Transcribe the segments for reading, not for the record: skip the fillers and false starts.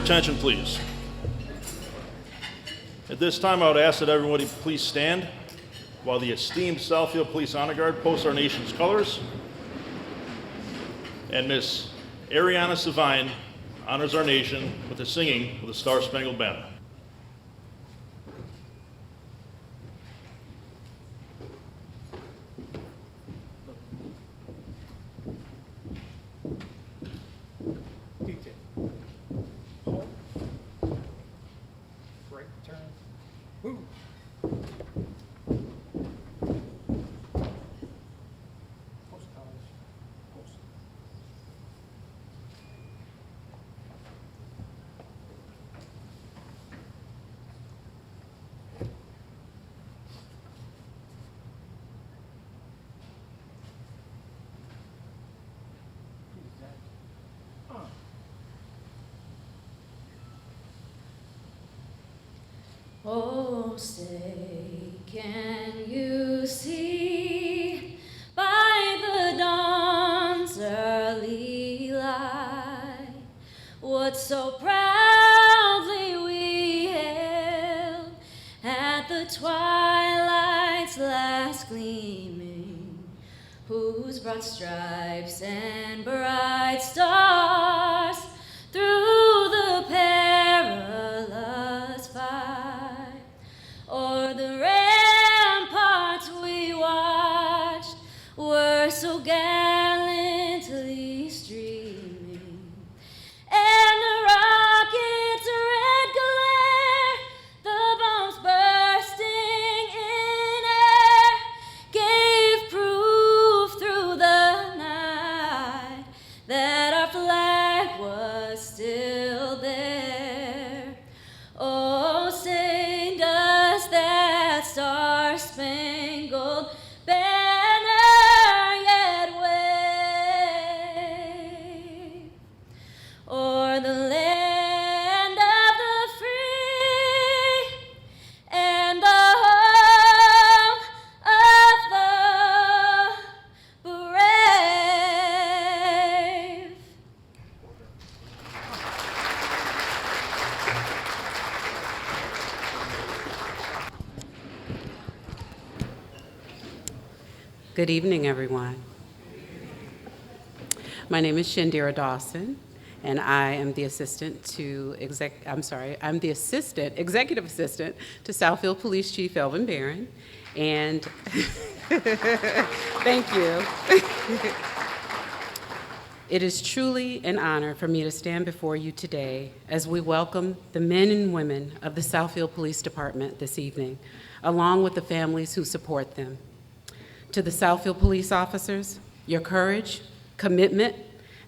Attention, please. At this time, I would ask that everybody please stand while the esteemed Southfield Police Honor Guard posts our nation's colors, and Miss Ariana Savine honors our nation with the singing of the Star-Spangled Banner. Oh, say, can you see by the dawn's early light what so proudly we hailed at the twilight's last gleaming, whose broad stripes and bright stars through the perilous fight o'er the ramparts we watched were so gallantly streaming, and the rocket's red glare, the bombs bursting in air, gave proof through the night that our flag was still there. Oh, say does that star-spangled banner yet wave o'er the land of the free and the home of the brave? Good evening, everyone. My name is Shandira Dawson, and I am the assistant executive assistant to Southfield Police Chief Elvin Barron, and thank you. It is truly an honor for me to stand before you today as we welcome the men and women of the Southfield Police Department this evening, along with the families who support them. To the Southfield police officers, your courage, commitment,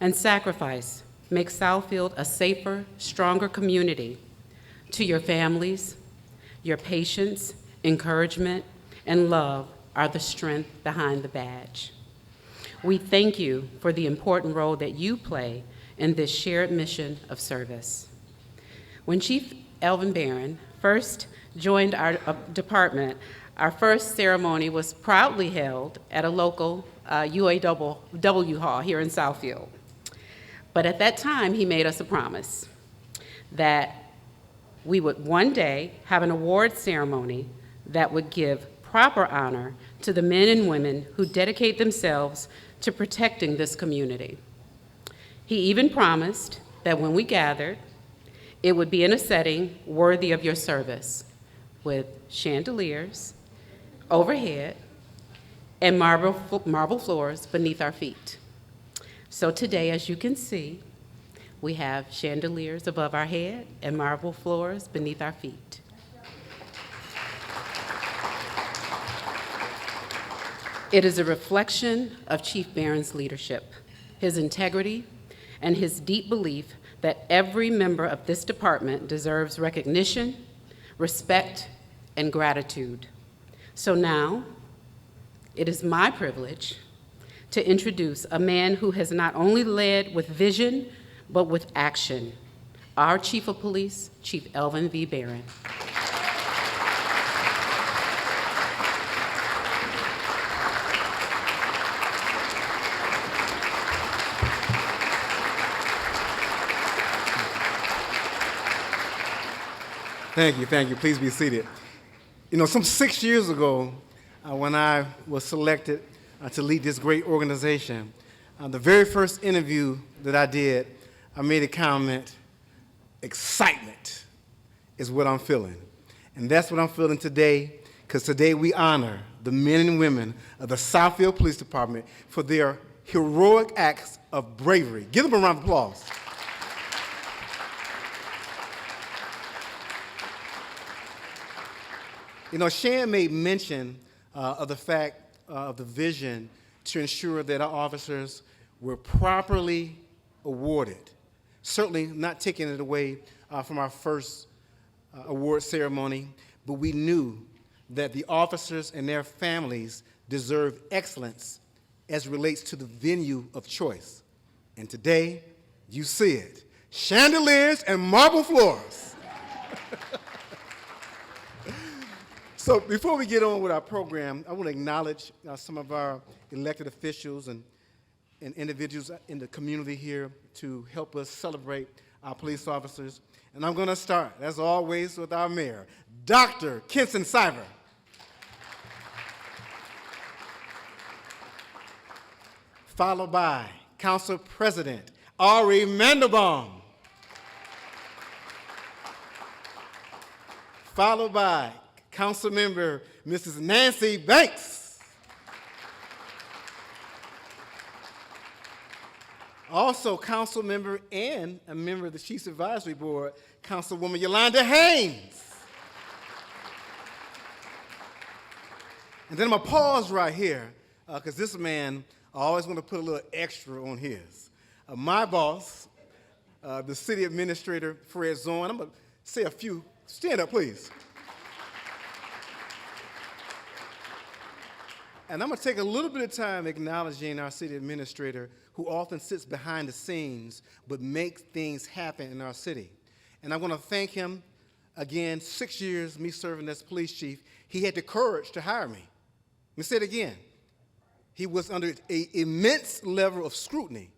and sacrifice make Southfield a safer, stronger community. To your families, your patience, encouragement, and love are the strength behind the badge. We thank you for the important role that you play in this shared mission of service. When Chief Elvin Barron first joined our department, our first ceremony was proudly held at a local UAW hall here in Southfield. But at that time, he made us a promise that we would one day have an award ceremony that would give proper honor to the men and women who dedicate themselves to protecting this community. He even promised that when we gathered, it would be in a setting worthy of your service, with chandeliers overhead and marble floors beneath our feet. So today, as you can see, we have chandeliers above our head and marble floors beneath our feet. It is a reflection of Chief Barron's leadership, his integrity, and his deep belief that every member of this department deserves recognition, respect, and gratitude. So now, it is my privilege to introduce a man who has not only led with vision, but with action, our Chief of Police, Chief Elvin V. Barron. Thank you, thank you. Please be seated. You know, some 6 years ago, when I was selected to lead this great organization, the very first interview that I did, I made a comment, excitement is what I'm feeling. And that's what I'm feeling today, because today we honor the men and women of the Southfield Police Department for their heroic acts of bravery. Give them a round of applause. You know, Shan made mention of the fact of the vision to ensure that our officers were properly awarded. Certainly not taking it away from our first award ceremony, but we knew that the officers and their families deserve excellence as relates to the venue of choice. And today, you see it. Chandeliers and marble floors. So before we get on with our program, I want to acknowledge some of our elected officials and individuals in the community here to help us celebrate our police officers. And I'm going to start, as always, with our mayor, Dr. Kenson Cyber. Followed by Council President Ari Mandelbaum. Followed by Council Member Mrs. Nancy Banks. Also, Council Member and a member of the Chiefs Advisory Board, Councilwoman Yolanda Haynes. And then I'm going to pause right here, because this man, I always want to put a little extra on his. My boss, the City Administrator, Fred Zorn. I'm going to say a few. Stand up, please. And I'm going to take a little bit of time acknowledging our city administrator, who often sits behind the scenes but makes things happen in our city. And I want to thank him again. 6 years, me serving as police chief, he had the courage to hire me. Let me say it again. He was under an immense level of scrutiny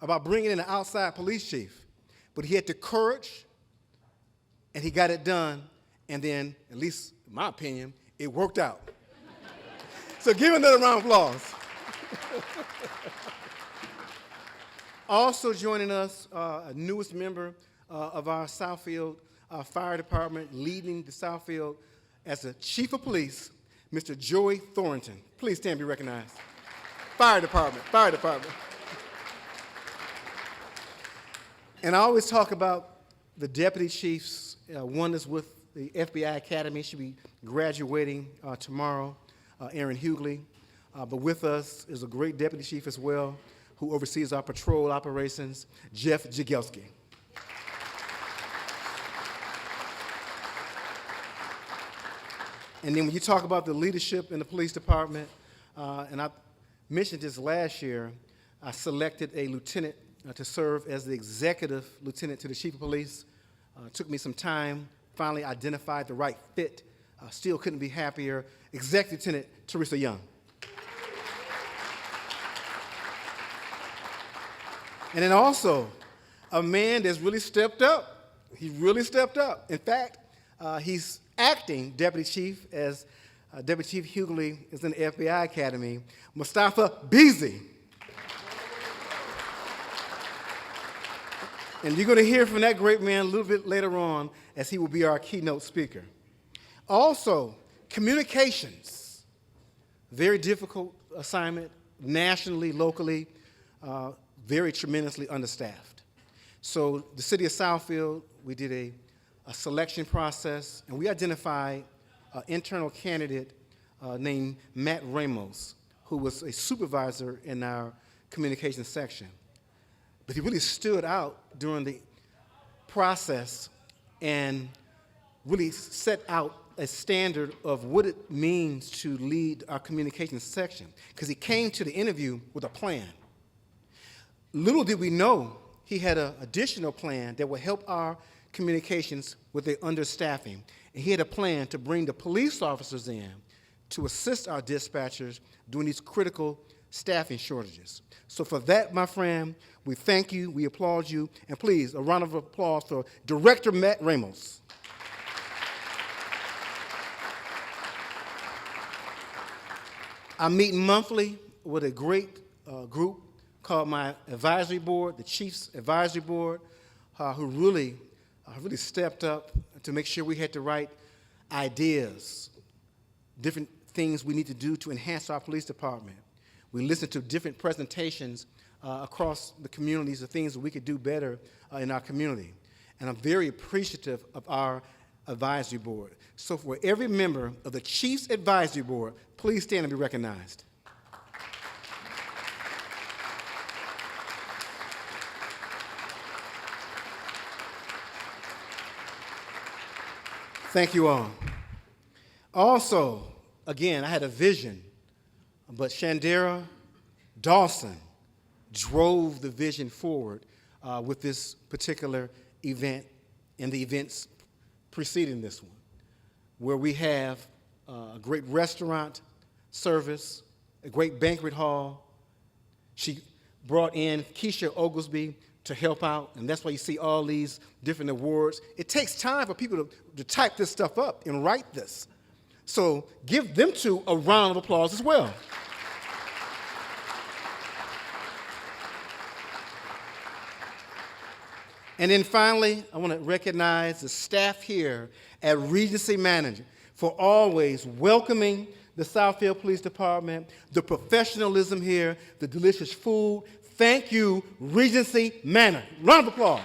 about bringing in an outside police chief. But he had the courage, and he got it done. And then, at least in my opinion, it worked out. So give another round of applause. Also joining us, a newest member of our Southfield Fire Department, leading the Southfield as the Chief of Police, Mr. Joey Thornton. Please stand and be recognized. Fire Department, Fire Department. And I always talk about the deputy chiefs. One is with the FBI Academy. She'll be graduating tomorrow. Aaron Hughley, but with us is a great deputy chief as well, who oversees our patrol operations, Jeff Jagelski. And then when you talk about the leadership in the police department, and I mentioned this last year, I selected a lieutenant to serve as the executive lieutenant to the chief of police. It took me some time, finally identified the right fit. Still couldn't be happier. Executive Lieutenant Teresa Young. And then also, a man that's really stepped up. He really stepped up. In fact, he's acting deputy chief as Deputy Chief Hughley is in the FBI Academy, Mustafa Beasley. And you're going to hear from that great man a little bit later on, as he will be our keynote speaker. Also, communications, very difficult assignment, nationally, locally, very tremendously understaffed. So the city of Southfield, we did a selection process, and we identified an internal candidate named Matt Ramos, who was a supervisor in our communications section. But he really stood out during the process and really set out a standard of what it means to lead our communications section, because he came to the interview with a plan. Little did we know he had an additional plan that would help our communications with their understaffing. And he had a plan to bring the police officers in to assist our dispatchers during these critical staffing shortages. So for that, my friend, we thank you, we applaud you, and please, a round of applause for Director Matt Ramos. I'm meeting monthly with a great group called my advisory board, the Chiefs Advisory Board, who really stepped up to make sure we had the right ideas, different things we need to do to enhance our police department. We listened to different presentations across the communities of things that we could do better in our community. And I'm very appreciative of our advisory board. So for every member of the Chiefs Advisory Board, please stand and be recognized. Thank you all. Also, again, I had a vision, but Shandera Dawson drove the vision forward with this particular event and the events preceding this one, where we have a great restaurant service, a great banquet hall. She brought in Keisha Oglesby to help out, and that's why you see all these different awards. It takes time for people to type this stuff up and write this. So give them two a round of applause as well. And then finally, I want to recognize the staff here at Regency Management for always welcoming the Southfield Police Department, the professionalism here, the delicious food. Thank you, Regency Manor. Round of applause.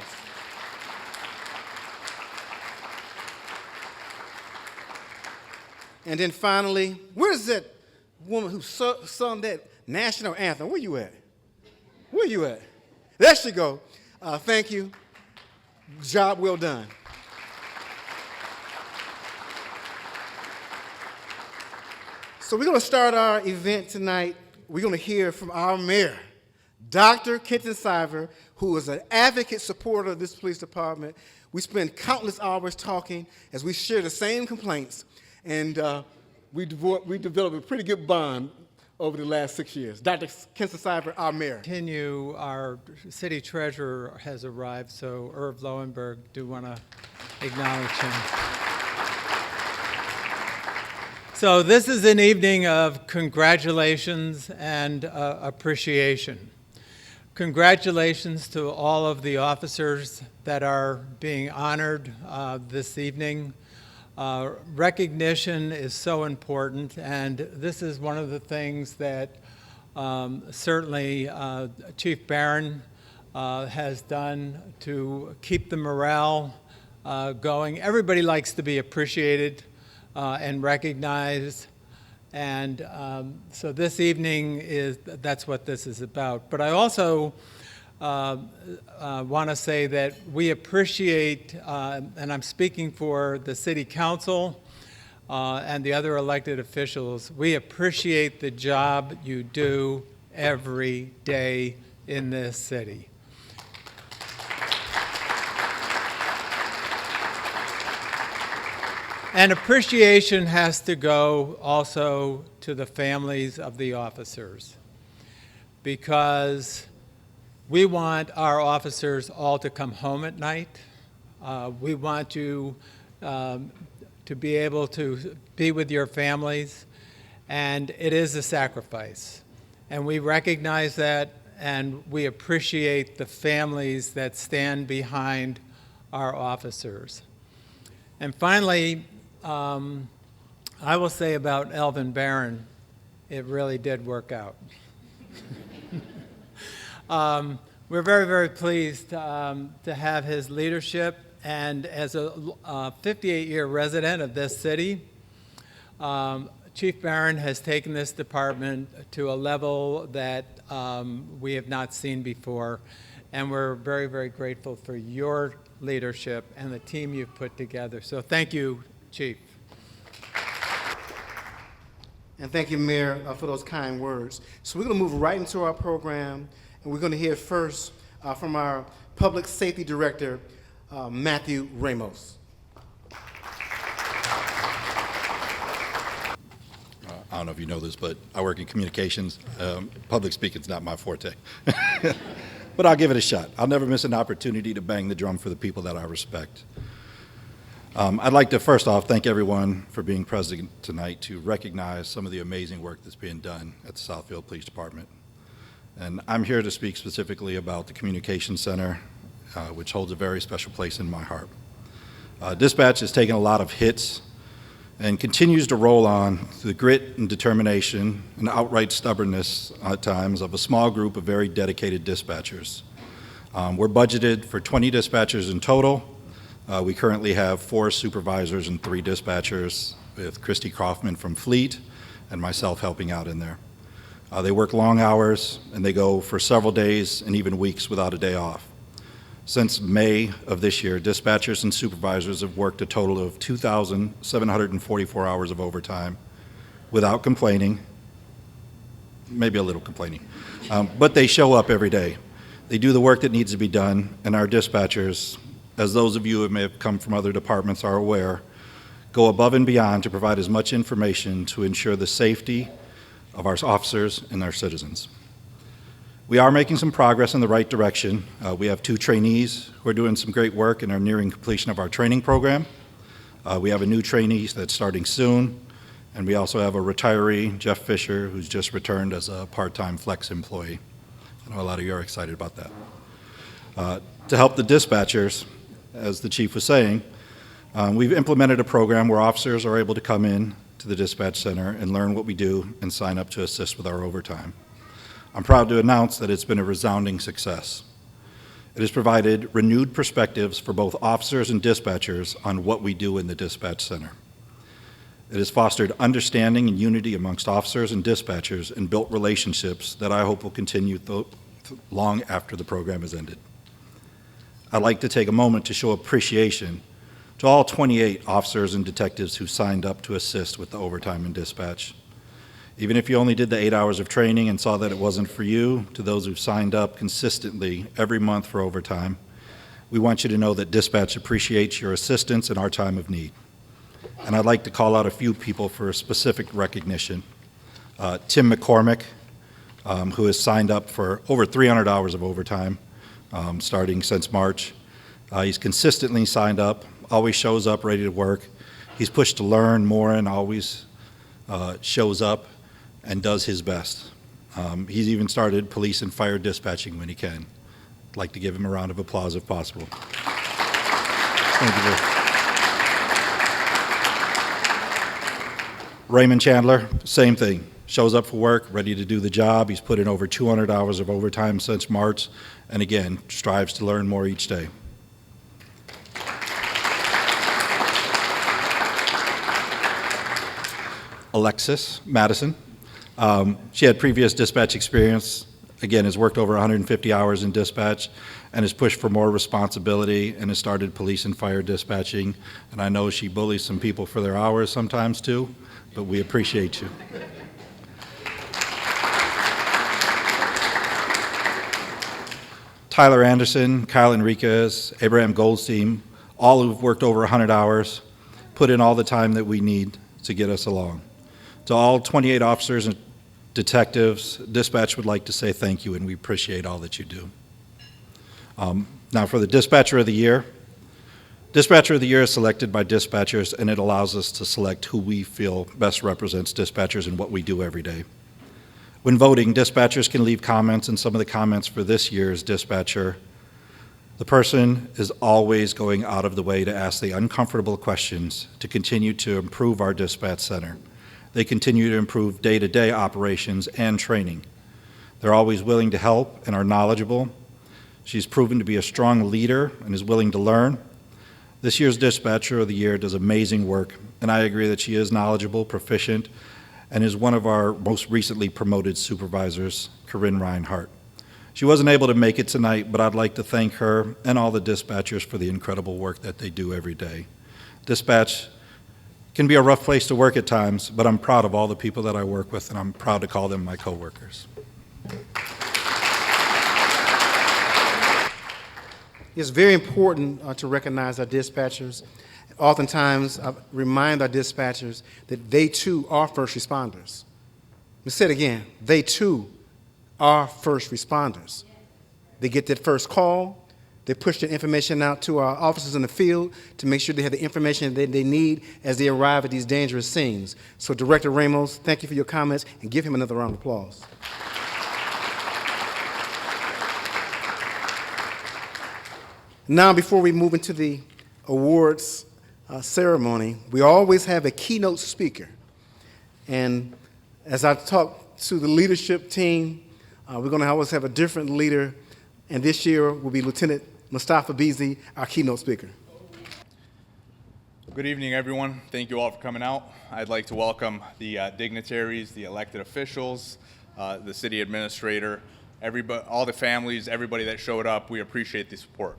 And then finally, where's that woman who sung that national anthem? Where you at? Where you at? There she go. Thank you. Job well done. So we're going to start our event tonight. We're going to hear from our mayor, Dr. Kenton Siver, who is an advocate supporter of this police department. We spend countless hours talking as we share the same complaints, and we developed a pretty good bond over the last 6 years. Dr. Kenton Siver, our mayor. Our city treasurer has arrived, so Irv Lowenberg, do want to acknowledge him. So this is an evening of congratulations and appreciation. Congratulations to all of the officers that are being honored this evening. Recognition is so important, and this is one of the things that certainly Chief Barron has done to keep the morale going. Everybody likes to be appreciated and recognized, and so this evening that's what this is about. But I also want to say that we appreciate, and I'm speaking for the City Council and the other elected officials, we appreciate the job you do every day in this city. And appreciation has to go also to the families of the officers, because we want our officers all to come home at night. We want you to be able to be with your families, and it is a sacrifice. And we recognize that, and we appreciate the families that stand behind our officers. And finally, I will say about Elvin Barron, it really did work out. We're very, very pleased to have his leadership, and as a 58-year resident of this city, Chief Barron has taken this department to a level that we have not seen before, and we're very, very grateful for your leadership and the team you've put together. So thank you, Chief. And thank you, Mayor, for those kind words. So we're going to move right into our program, and we're going to hear first from our Public Safety Director, Matthew Ramos. I don't know if you know this, but I work in communications. Public speaking is not my forte. But I'll give it a shot. I'll never miss an opportunity to bang the drum for the people that I respect. I'd like to first off thank everyone for being present tonight to recognize some of the amazing work that's being done at the Southfield Police Department. And I'm here to speak specifically about the Communication Center, which holds a very special place in my heart. Dispatch has taken a lot of hits and continues to roll on through the grit and determination and outright stubbornness at times of a small group of very dedicated dispatchers. We're budgeted for 20 dispatchers in total. We currently have 4 supervisors and 3 dispatchers, with Christy Kaufman from Fleet and myself helping out in there. They work long hours, and they go for several days and even weeks without a day off. Since May of this year, dispatchers and supervisors have worked a total of 2,744 hours of overtime without complaining, maybe a little complaining, but they show up every day. They do the work that needs to be done, and our dispatchers, as those of you who may have come from other departments are aware, go above and beyond to provide as much information to ensure the safety of our officers and our citizens. We are making some progress in the right direction. We have 2 trainees who are doing some great work and are nearing completion of our training program. We have a new trainee that's starting soon, and we also have a retiree, Jeff Fisher, who's just returned as a part-time flex employee. I know a lot of you are excited about that. To help the dispatchers, as the chief was saying, we've implemented a program where officers are able to come in to the dispatch center and learn what we do and sign up to assist with our overtime. I'm proud to announce that it's been a resounding success. It has provided renewed perspectives for both officers and dispatchers on what we do in the dispatch center. It has fostered understanding and unity amongst officers and dispatchers and built relationships that I hope will continue long after the program has ended. I'd like to take a moment to show appreciation to all 28 officers and detectives who signed up to assist with the overtime and dispatch. Even if you only did the 8 hours of training and saw that it wasn't for you, to those who've signed up consistently every month for overtime, we want you to know that dispatch appreciates your assistance in our time of need. And I'd like to call out a few people for specific recognition. Tim McCormick, who has signed up for over 300 hours of overtime, starting since March. He's consistently signed up, always shows up ready to work. He's pushed to learn more and always shows up and does his best. He's even started police and fire dispatching when he can. I'd like to give him a round of applause if possible. Thank you. Raymond Chandler, same thing. Shows up for work, ready to do the job. He's put in over 200 hours of overtime since March, and again, strives to learn more each day. Alexis Madison. She had previous dispatch experience, again, has worked over 150 hours in dispatch and has pushed for more responsibility and has started police and fire dispatching. And I know she bullies some people for their hours sometimes too, but we appreciate you. Tyler Anderson, Kyle Enriquez, Abraham Goldstein, all who've worked over 100 hours, put in all the time that we need to get us along. To all 28 officers and detectives, dispatch would like to say thank you, and we appreciate all that you do. Now for the Dispatcher of the Year. Dispatcher of the Year is selected by dispatchers, and it allows us to select who we feel best represents dispatchers and what we do every day. When voting, dispatchers can leave comments, and some of the comments for this year's dispatcher, the person is always going out of the way to ask the uncomfortable questions to continue to improve our dispatch center. They continue to improve day-to-day operations and training. They're always willing to help and are knowledgeable. She's proven to be a strong leader and is willing to learn. This year's Dispatcher of the Year does amazing work, and I agree that she is knowledgeable, proficient, and is one of our most recently promoted supervisors, Corinne Reinhardt. She wasn't able to make it tonight, but I'd like to thank her and all the dispatchers for the incredible work that they do every day. Dispatch can be a rough place to work at times, but I'm proud of all the people that I work with, and I'm proud to call them my coworkers. It's very important to recognize our dispatchers. Oftentimes, I remind our dispatchers that they too are first responders. Let me say it again. They too are first responders. They get that first call, They push the information out to our officers in the field to make sure they have the information that they need as they arrive at these dangerous scenes. So Director Ramos, thank you for your comments, and give him another round of applause. Now, before we move into the awards ceremony, we always have a keynote speaker. And as I talk to the leadership team, we're going to always have a different leader, and this year will be Lieutenant Mustafa Beasley, our keynote speaker. Good evening, everyone. Thank you all for coming out. I'd like to welcome the dignitaries, the elected officials, the city administrator, everybody, all the families, everybody that showed up. We appreciate the support.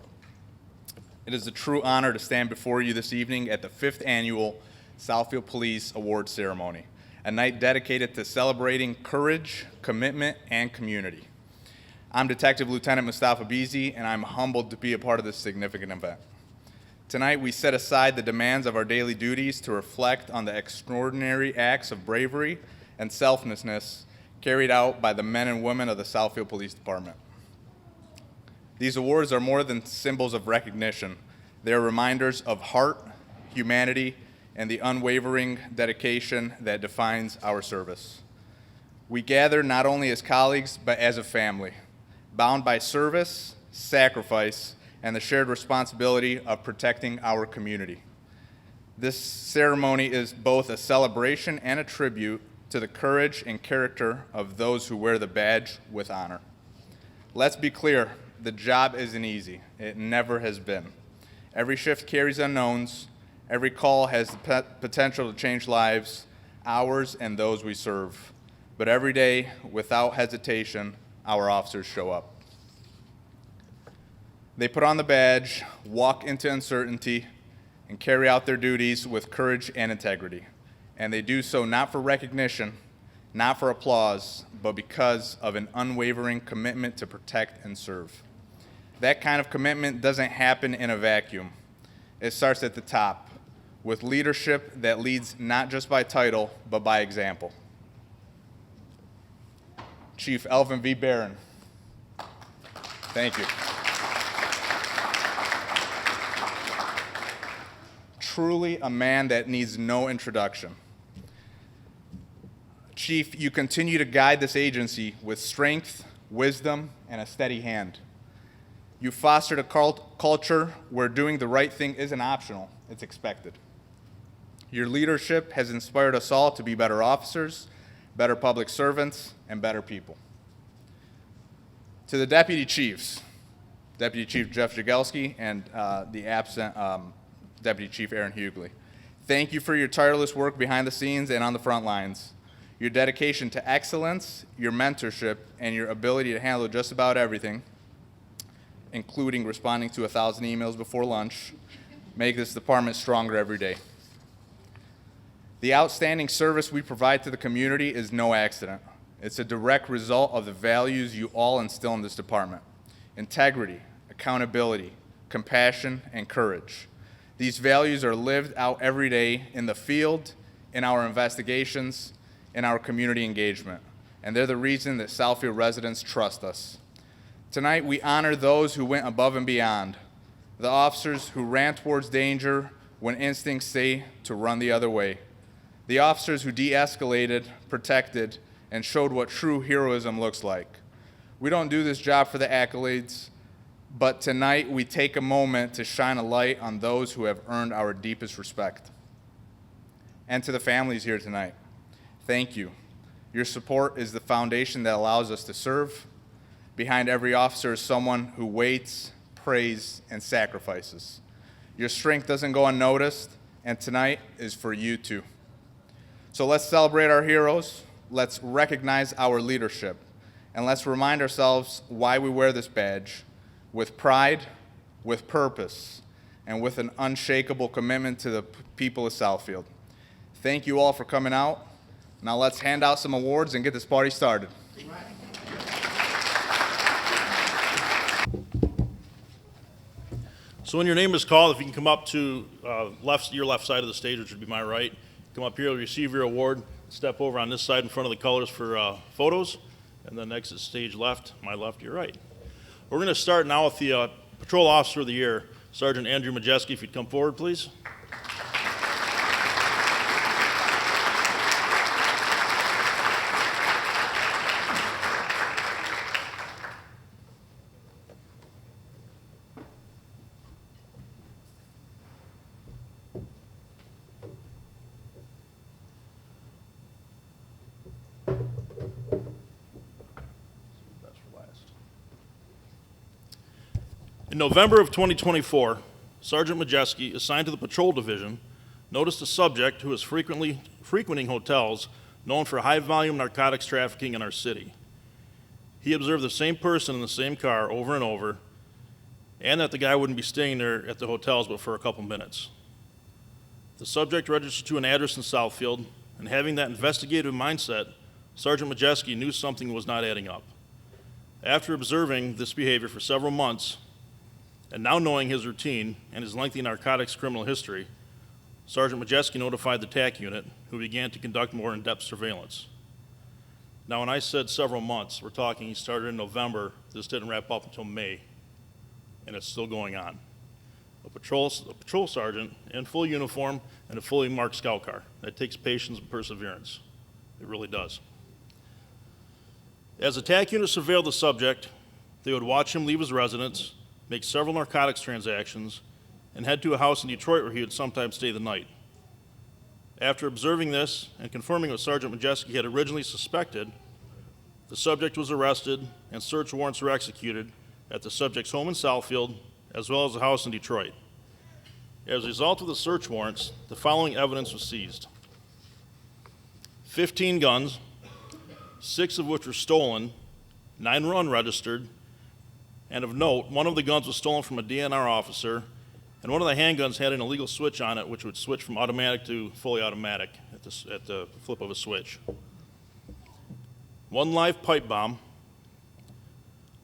It is a true honor to stand before you this evening at the 5th Annual Southfield Police Awards Ceremony, a night dedicated to celebrating courage, commitment, and community. I'm Detective Lieutenant Mustafa Beasley, and I'm humbled to be a part of this significant event. Tonight, we set aside the demands of our daily duties to reflect on the extraordinary acts of bravery and selflessness carried out by the men and women of the Southfield Police Department. These awards are more than symbols of recognition. They are reminders of heart, humanity, and the unwavering dedication that defines our service. We gather not only as colleagues, but as a family, bound by service, sacrifice, and the shared responsibility of protecting our community. This ceremony is both a celebration and a tribute to the courage and character of those who wear the badge with honor. Let's be clear, the job isn't easy. It never has been. Every shift carries unknowns. Every call has the potential to change lives, ours and those we serve. But every day, without hesitation, our officers show up. They put on the badge, walk into uncertainty, and carry out their duties with courage and integrity. And they do so not for recognition, not for applause, but because of an unwavering commitment to protect and serve. That kind of commitment doesn't happen in a vacuum. It starts at the top, with leadership that leads not just by title, but by example. Chief Elvin V. Barron. Thank you. Truly a man that needs no introduction. Chief, you continue to guide this agency with strength, wisdom, and a steady hand. You fostered a culture where doing the right thing isn't optional, it's expected. Your leadership has inspired us all to be better officers, better public servants, and better people. To the deputy chiefs, Deputy Chief Jeff Jagelski and the absent Deputy Chief Aaron Hughley, thank you for your tireless work behind the scenes and on the front lines. Your dedication to excellence, your mentorship, and your ability to handle just about everything, including responding to 1,000 emails before lunch, make this department stronger every day. The outstanding service we provide to the community is no accident. It's a direct result of the values you all instill in this department: integrity, accountability, compassion, and courage. These values are lived out every day in the field, in our investigations, in our community engagement, and they're the reason that Southfield residents trust us. Tonight, we honor those who went above and beyond, the officers who ran towards danger when instincts say to run the other way, the officers who de-escalated, protected, and showed what true heroism looks like. We don't do this job for the accolades, but tonight we take a moment to shine a light on those who have earned our deepest respect. And to the families here tonight, thank you. Your support is the foundation that allows us to serve. Behind every officer is someone who waits, prays, and sacrifices. Your strength doesn't go unnoticed, and tonight is for you too. So let's celebrate our heroes, let's recognize our leadership, and let's remind ourselves why we wear this badge, with pride, with purpose, and with an unshakable commitment to the people of Southfield. Thank you all for coming out. Now let's hand out some awards and get this party started. So when your name is called, if you can come up to your left side of the stage, which would be my right, come up here, receive your award, step over on this side in front of the colors for photos, and then exit stage left, my left, your right. We're going to start now with the Patrol Officer of the Year, Sergeant Andrew Majeski. If you'd come forward, please. In November of 2024, Sergeant Majeski, assigned to the Patrol Division, noticed a subject who was frequenting hotels known for high-volume narcotics trafficking in our city. He observed the same person in the same car over and over, and that the guy wouldn't be staying there at the hotels but for a couple minutes. The subject registered to an address in Southfield, and having that investigative mindset, Sergeant Majeski knew something was not adding up. After observing this behavior for several months, and now knowing his routine and his lengthy narcotics criminal history, Sergeant Majeski notified the TAC unit, who began to conduct more in-depth surveillance. Now, when I said several months, we're talking he started in November. This didn't wrap up until May, and it's still going on. A patrol sergeant in full uniform and a fully marked scout car. That takes patience and perseverance. It really does. As the TAC unit surveilled the subject, they would watch him leave his residence, make several narcotics transactions, and head to a house in Detroit where he would sometimes stay the night. After observing this and confirming what Sergeant Majeski had originally suspected, the subject was arrested and search warrants were executed at the subject's home in Southfield, as well as a house in Detroit. As a result of the search warrants, the following evidence was seized: 15 guns, 6 of which were stolen, 9 were unregistered, and of note, one of the guns was stolen from a DNR officer, and one of the handguns had an illegal switch on it, which would switch from automatic to fully automatic at the flip of a switch. 1 live pipe bomb,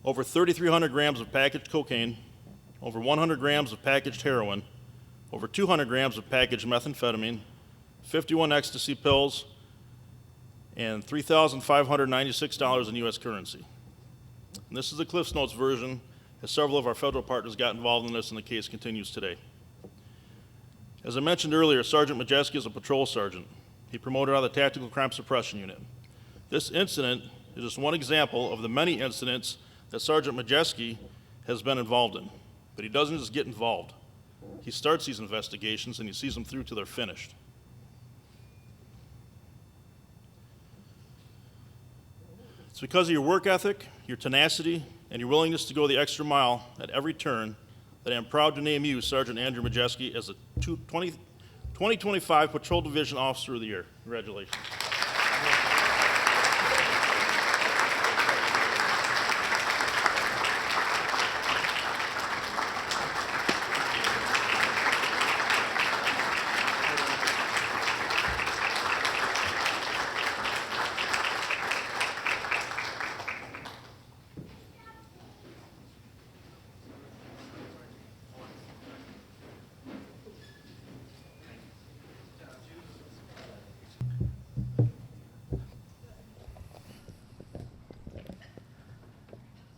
over 3,300 grams of packaged cocaine, over 100 grams of packaged heroin, over 200 grams of packaged methamphetamine, 51 ecstasy pills, and $3,596 in U.S. currency. And this is the Cliff's Notes version, as several of our federal partners got involved in this, and the case continues today. As I mentioned earlier, Sergeant Majeski is a patrol sergeant. He promoted out of the Tactical Crime Suppression Unit. This incident is just one example of the many incidents that Sergeant Majeski has been involved in. But he doesn't just get involved. He starts these investigations and he sees them through till they're finished. It's because of your work ethic, your tenacity, and your willingness to go the extra mile at every turn that I am proud to name you, Sergeant Andrew Majeski, as the 2025 Patrol Division Officer of the Year. Congratulations.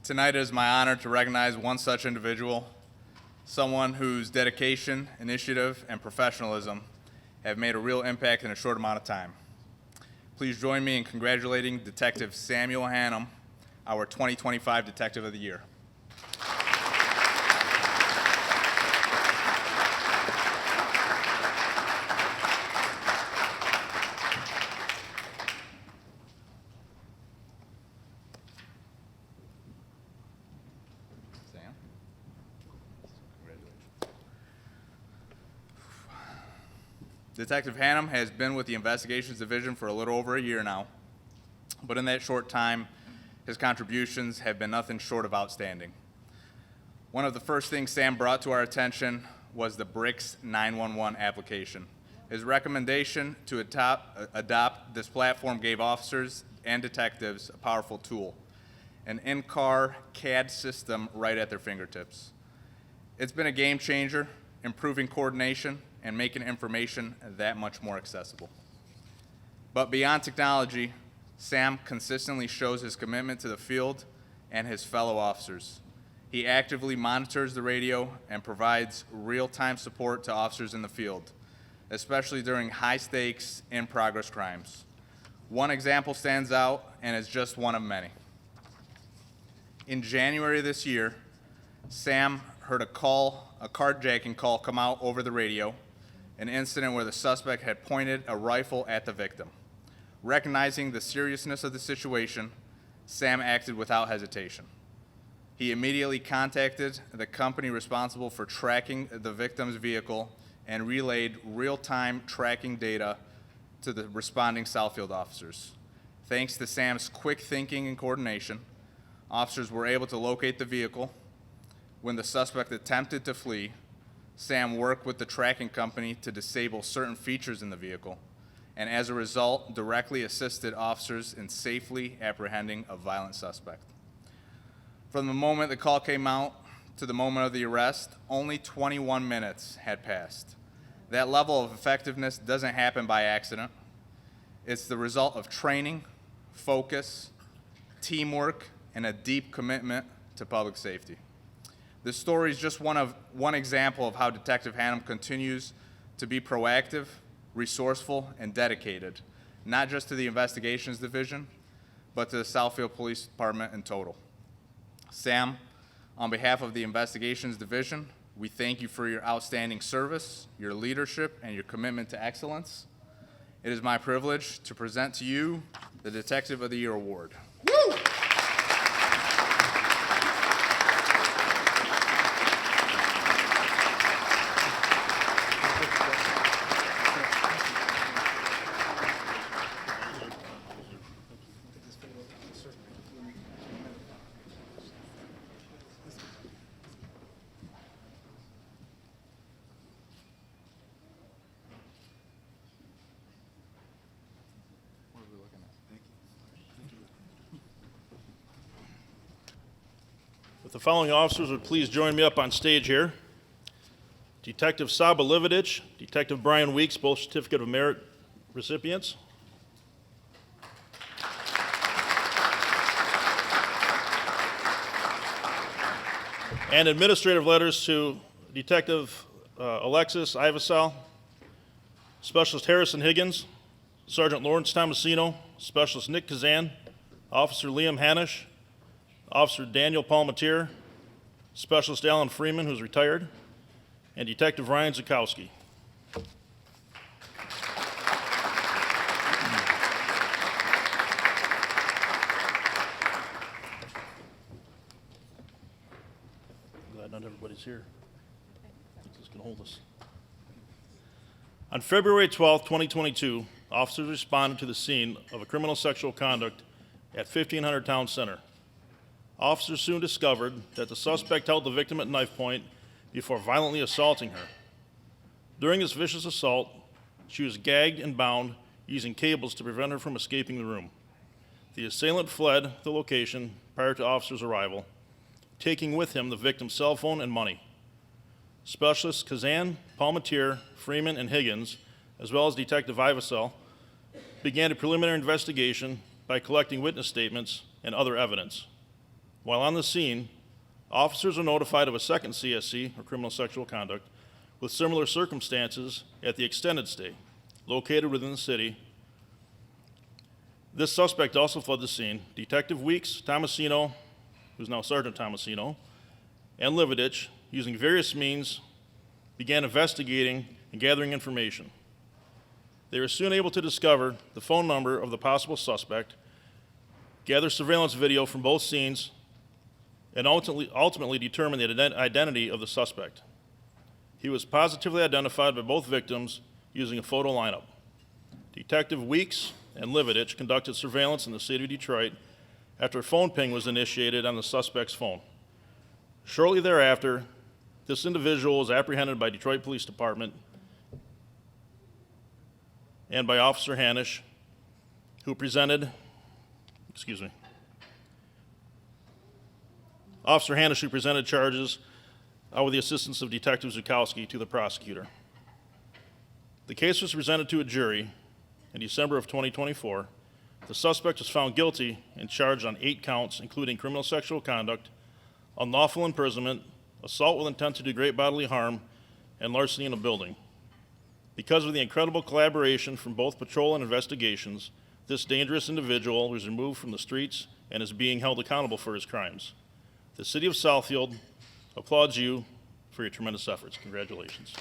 Tonight it is my honor to recognize one such individual, someone whose dedication, initiative, and professionalism have made a real impact in a short amount of time. Please join me in congratulating Detective Samuel Hannum, our 2025 Detective of the Year. Sam? Congratulations. Detective Hannum has been with the Investigations Division for a little over a year now, but in that short time, his contributions have been nothing short of outstanding. One of the first things Sam brought to our attention was the BRICS 911 application. His recommendation to adopt this platform gave officers and detectives a powerful tool, an in-car CAD system right at their fingertips. It's been a game changer, improving coordination and making information that much more accessible. But beyond technology, Sam consistently shows his commitment to the field and his fellow officers. He actively monitors the radio and provides real-time support to officers in the field, especially during high-stakes, in-progress crimes. One example stands out, and is just one of many. In January of this year, Sam heard a carjacking call come out over the radio, an incident where the suspect had pointed a rifle at the victim. Recognizing the seriousness of the situation, Sam acted without hesitation. He immediately contacted the company responsible for tracking the victim's vehicle and relayed real-time tracking data to the responding Southfield officers. Thanks to Sam's quick thinking and coordination, officers were able to locate the vehicle. When the suspect attempted to flee, Sam worked with the tracking company to disable certain features in the vehicle, and as a result, directly assisted officers in safely apprehending a violent suspect. From the moment the call came out to the moment of the arrest, only 21 minutes had passed. That level of effectiveness doesn't happen by accident. It's the result of training, focus, teamwork, and a deep commitment to public safety. This story is just one example of how Detective Hannum continues to be proactive, resourceful, and dedicated, not just to the Investigations Division, but to the Southfield Police Department in total. Sam, on behalf of the Investigations Division, we thank you for your outstanding service, your leadership, and your commitment to excellence. It is my privilege to present to you the Detective of the Year Award. Woo! If the following officers would please join me up on stage here. Detective Saba Lividich, Detective Brian Weeks, both Certificate of Merit recipients. And administrative letters to Detective Alexis Ivasal, Specialist Harrison Higgins, Sergeant Lawrence Tomasino, Specialist Nick Kazan, Officer Liam Hanish, Officer Daniel Palmatier, Specialist Alan Freeman, who's retired, and Detective Ryan Zukowski. Glad not everybody's here. This can hold us. On February 12, 2022, officers responded to the scene of a criminal sexual conduct at 1500 Town Center. Officers soon discovered that the suspect held the victim at knife point before violently assaulting her. During this vicious assault, she was gagged and bound using cables to prevent her from escaping the room. The assailant fled the location prior to officers' arrival, taking with him the victim's cell phone and money. Specialists Kazan, Palmatier, Freeman, and Higgins, as well as Detective Ivasel, began a preliminary investigation by collecting witness statements and other evidence. While on the scene, officers are notified of a second CSC, or criminal sexual conduct, with similar circumstances at the extended stay, located within the city. This suspect also fled the scene. Detective Weeks, Tomasino, who's now Sergeant Tomasino, and Lividich, using various means, began investigating and gathering information. They were soon able to discover the phone number of the possible suspect, gather surveillance video from both scenes, and ultimately determine the identity of the suspect. He was positively identified by both victims using a photo lineup. Detective Weeks and Lividich conducted surveillance in the city of Detroit after a phone ping was initiated on the suspect's phone. Shortly thereafter, this individual was apprehended by Detroit Police Department and by Officer Hanish, who presented, Officer Hanish, who presented charges with the assistance of Detective Zukowski to the prosecutor. The case was presented to a jury in December of 2024. The suspect was found guilty and charged on 8 counts, including criminal sexual conduct, unlawful imprisonment, assault with intent to do great bodily harm, and larceny in a building. Because of the incredible collaboration from both patrol and investigations, this dangerous individual was removed from the streets and is being held accountable for his crimes. The City of Southfield applauds you for your tremendous efforts. Congratulations.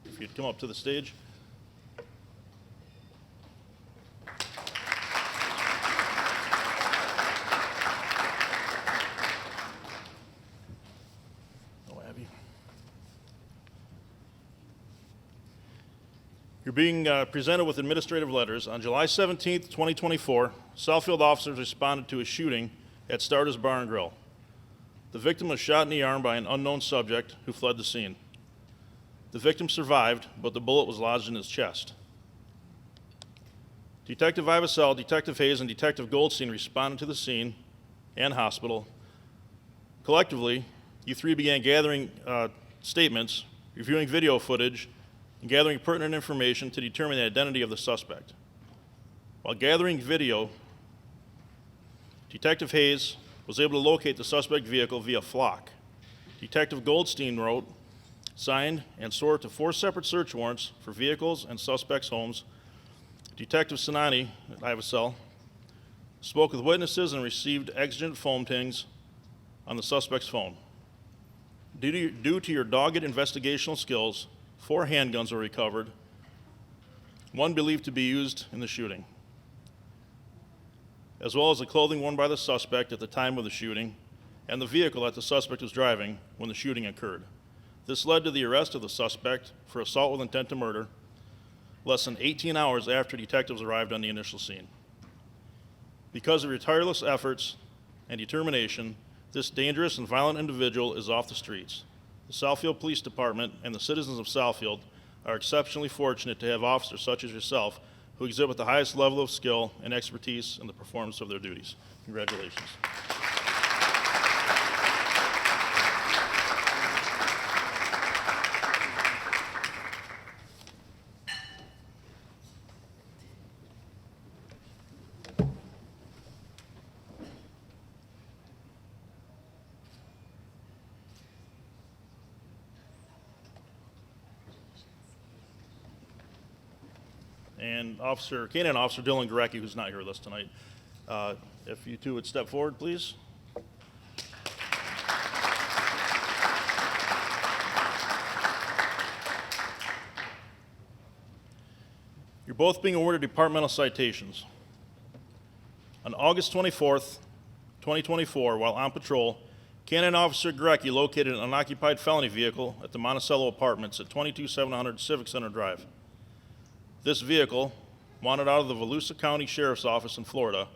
If you'd come up to the stage. Oh, Abby. You're being presented with administrative letters. On July 17th, 2024, Southfield officers responded to a shooting at Starter's Bar and Grill. The victim was shot in the arm by an unknown subject who fled the scene. The victim survived, but the bullet was lodged in his chest. Detective Ivesell, Detective Hayes, and Detective Goldstein responded to the scene and hospital. Collectively, you three began gathering statements, reviewing video footage, and gathering pertinent information to determine the identity of the suspect. While gathering video, Detective Hayes was able to locate the suspect vehicle via flock. Detective Goldstein wrote, signed, and swore to 4 separate search warrants for vehicles and suspects' homes. Detective Sinani at Ivesell spoke with witnesses and received exigent phone pings on the suspect's phone. Due to your dogged investigational skills, 4 handguns were recovered, one believed to be used in the shooting, as well as the clothing worn by the suspect at the time of the shooting and the vehicle that the suspect was driving when the shooting occurred. This led to the arrest of the suspect for assault with intent to murder less than 18 hours after detectives arrived on the initial scene. Because of your tireless efforts and determination, this dangerous and violent individual is off the streets. The Southfield Police Department and the citizens of Southfield are exceptionally fortunate to have officers such as yourself who exhibit the highest level of skill and expertise in the performance of their duties. Congratulations. And Canine Officer Dylan Gorecki, who's not here with us tonight. If you two would step forward, please. You're both being awarded departmental citations. On August 24th, 2024, while on patrol, Canine Officer Gorecki located an unoccupied felony vehicle at the Monticello Apartments at 22700 Civic Center Drive. This vehicle, wanted out of the Volusia County Sheriff's Office in Florida,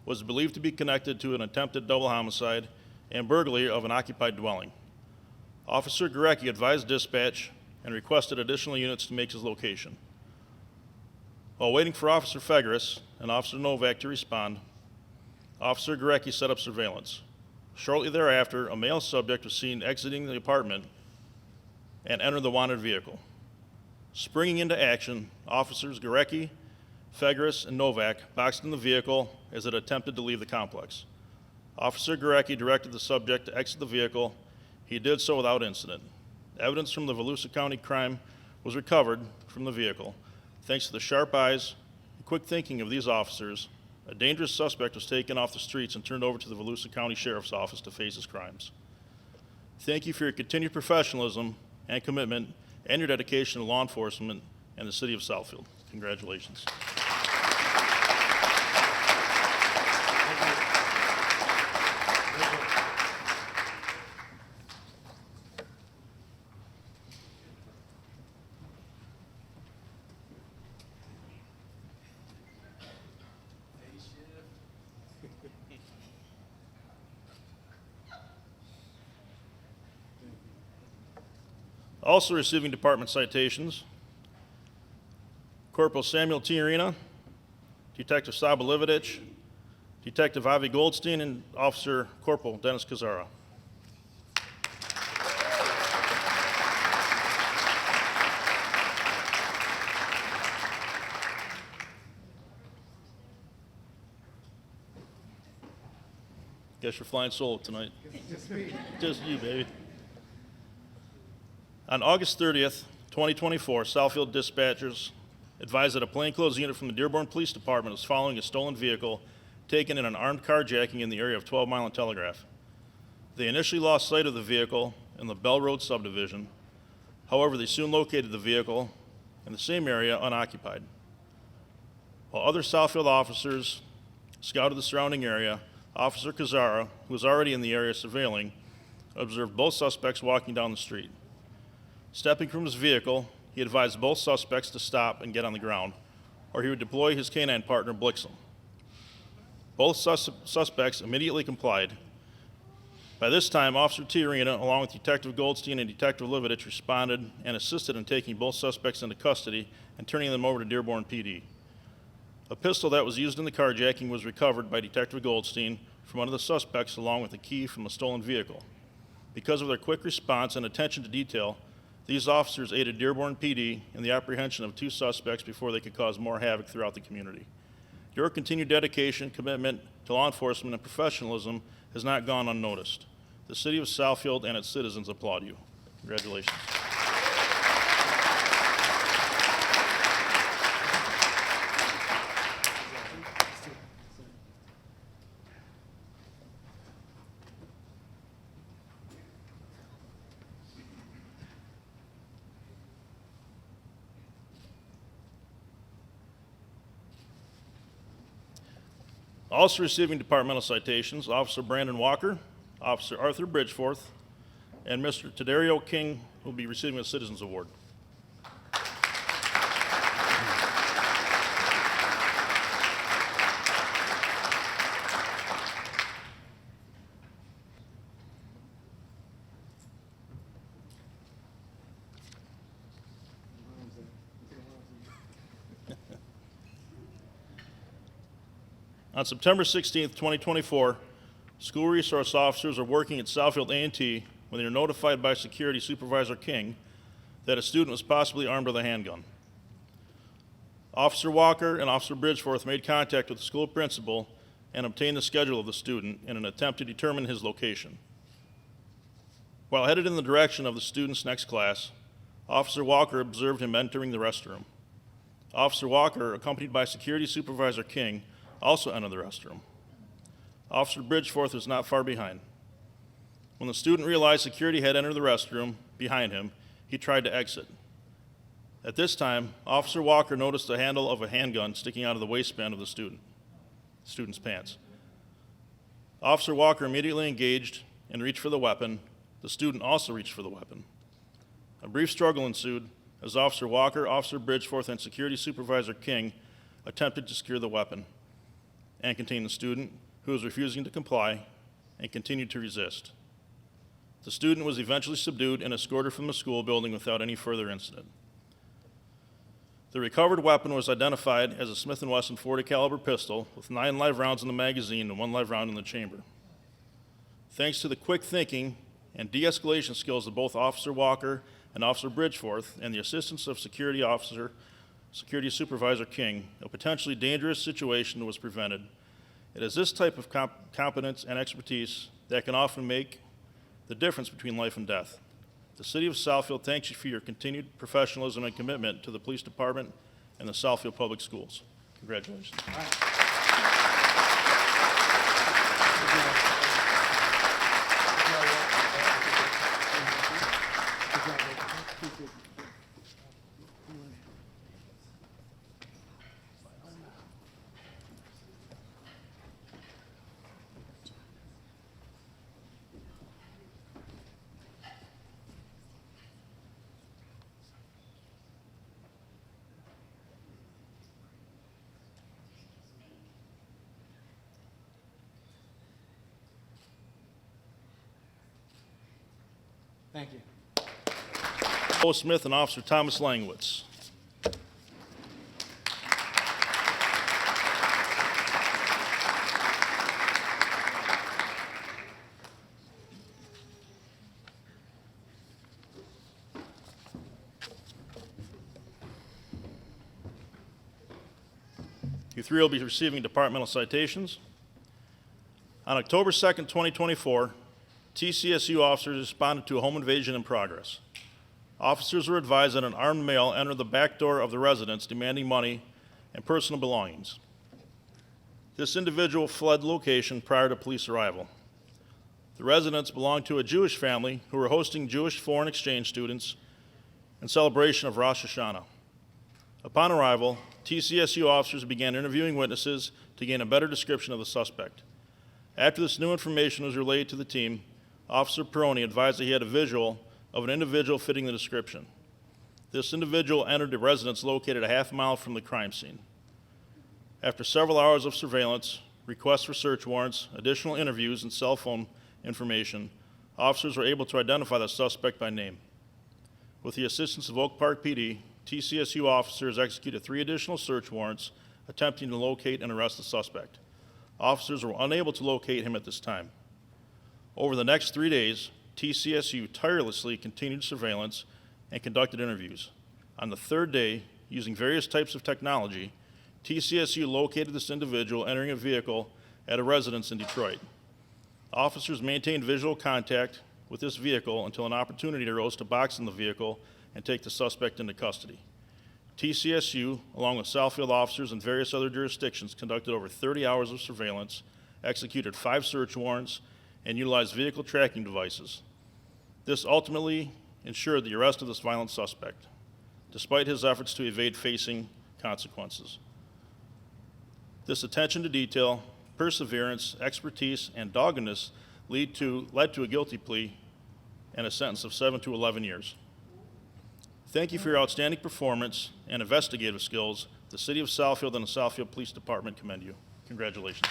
was believed to be connected to an attempted double homicide and burglary of an occupied dwelling. Officer Gorecki advised dispatch and requested additional units to make his location. While waiting for Officer Fegris and Officer Novak to respond, Officer Gorecki set up surveillance. Shortly thereafter, a male subject was seen exiting the apartment and entered the wanted vehicle. Springing into action, Officers Gorecki, Fegris, and Novak boxed in the vehicle as it attempted to leave the complex. Officer Gorecki directed the subject to exit the vehicle. He did so without incident. Evidence from the Volusia County crime was recovered from the vehicle, thanks to the sharp eyes and quick thinking of these officers, a dangerous suspect was taken off the streets and turned over to the Volusia County Sheriff's Office to face his crimes. Thank you for your continued professionalism and commitment and your dedication to law enforcement and the city of Southfield. Congratulations. Also receiving department citations, Corporal Samuel T. Arena, Detective Saba Lividich, Detective Avi Goldstein, and Officer Corporal Dennis Kazara. Guess you're flying solo tonight. Just me. Just you, baby. On August 30th, 2024, Southfield dispatchers advised that a plainclothes unit from the Dearborn Police Department was following a stolen vehicle taken in an armed carjacking in the area of 12 Mile and Telegraph. They initially lost sight of the vehicle in the Bell Road subdivision. However, they soon located the vehicle in the same area unoccupied. While other Southfield officers scouted the surrounding area, Officer Kazara, who was already in the area surveilling, observed both suspects walking down the street. Stepping from his vehicle, he advised both suspects to stop and get on the ground, or he would deploy his canine partner, Blixen. Both suspects immediately complied. By this time, Officer T. Arena, along with Detective Goldstein and Detective Lividich, responded and assisted in taking both suspects into custody and turning them over to Dearborn PD. A pistol that was used in the carjacking was recovered by Detective Goldstein from one of the suspects, along with a key from the stolen vehicle. Because of their quick response and attention to detail, these officers aided Dearborn PD in the apprehension of two suspects before they could cause more havoc throughout the community. Your continued dedication, commitment to law enforcement, and professionalism has not gone unnoticed. The city of Southfield and its citizens applaud you. Congratulations. Also receiving departmental citations, Officer Brandon Walker, Officer Arthur Bridgeforth, and Mr. Tadario King will be receiving a Citizens Award. On September 16th, 2024, school resource officers are working at Southfield A&T when they are notified by Security Supervisor King that a student was possibly armed with a handgun. Officer Walker and Officer Bridgeforth made contact with the school principal and obtained the schedule of the student in an attempt to determine his location. While headed in the direction of the student's next class, Officer Walker observed him entering the restroom. Officer Walker, accompanied by Security Supervisor King, also entered the restroom. Officer Bridgeforth was not far behind. When the student realized security had entered the restroom behind him, he tried to exit. At this time, Officer Walker noticed the handle of a handgun sticking out of the waistband of the student's pants. Officer Walker immediately engaged and reached for the weapon. The student also reached for the weapon. A brief struggle ensued as Officer Walker, Officer Bridgeforth, and Security Supervisor King attempted to secure the weapon and contain the student, who was refusing to comply and continued to resist. The student was eventually subdued and escorted from the school building without any further incident. The recovered weapon was identified as a Smith & Wesson .40 caliber pistol with 9 live rounds in the magazine and 1 live round in the chamber. Thanks to the quick thinking and de-escalation skills of both Officer Walker and Officer Bridgeforth and the assistance of Security Supervisor King, a potentially dangerous situation was prevented. It is this type of competence and expertise that can often make the difference between life and death. The City of Southfield thanks you for your continued professionalism and commitment to the police department and the Southfield Public Schools. Congratulations. Thank you. Bo Smith and Officer Thomas Langwitz. You three will be receiving departmental citations. On October 2nd, 2024, TCSU officers responded to a home invasion in progress. Officers were advised that an armed male entered the back door of the residence demanding money and personal belongings. This individual fled the location prior to police arrival. The residence belonged to a Jewish family who were hosting Jewish foreign exchange students in celebration of Rosh Hashanah. Upon arrival, TCSU officers began interviewing witnesses to gain a better description of the suspect. After this new information was relayed to the team, Officer Peroni advised that he had a visual of an individual fitting the description. This individual entered the residence located a half mile from the crime scene. After several hours of surveillance, requests for search warrants, additional interviews, and cell phone information, officers were able to identify the suspect by name. With the assistance of Oak Park PD, TCSU officers executed 3 additional search warrants attempting to locate and arrest the suspect. Officers were unable to locate him at this time. Over the next 3 days, TCSU tirelessly continued surveillance and conducted interviews. On the 3rd day, using various types of technology, TCSU located this individual entering a vehicle at a residence in Detroit. Officers maintained visual contact with this vehicle until an opportunity arose to box in the vehicle and take the suspect into custody. TCSU, along with Southfield officers and various other jurisdictions, conducted over 30 hours of surveillance, executed 5 search warrants, and utilized vehicle tracking devices. This ultimately ensured the arrest of this violent suspect, despite his efforts to evade facing consequences. This attention to detail, perseverance, expertise, and doggedness led to a guilty plea and a sentence of 7 to 11 years. Thank you for your outstanding performance and investigative skills. The City of Southfield and the Southfield Police Department commend you. Congratulations.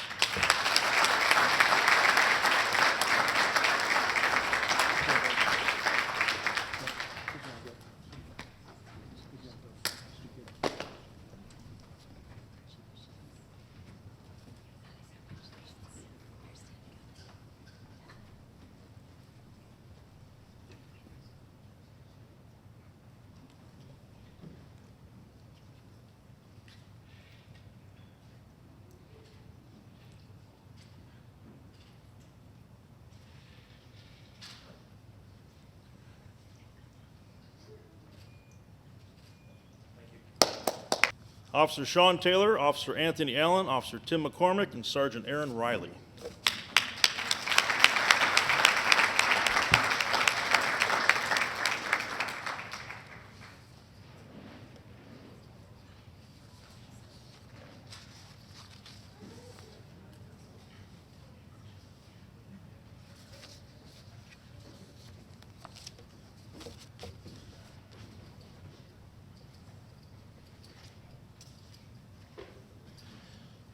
Officer Sean Taylor, Officer Anthony Allen, Officer Tim McCormick, and Sergeant Aaron Riley.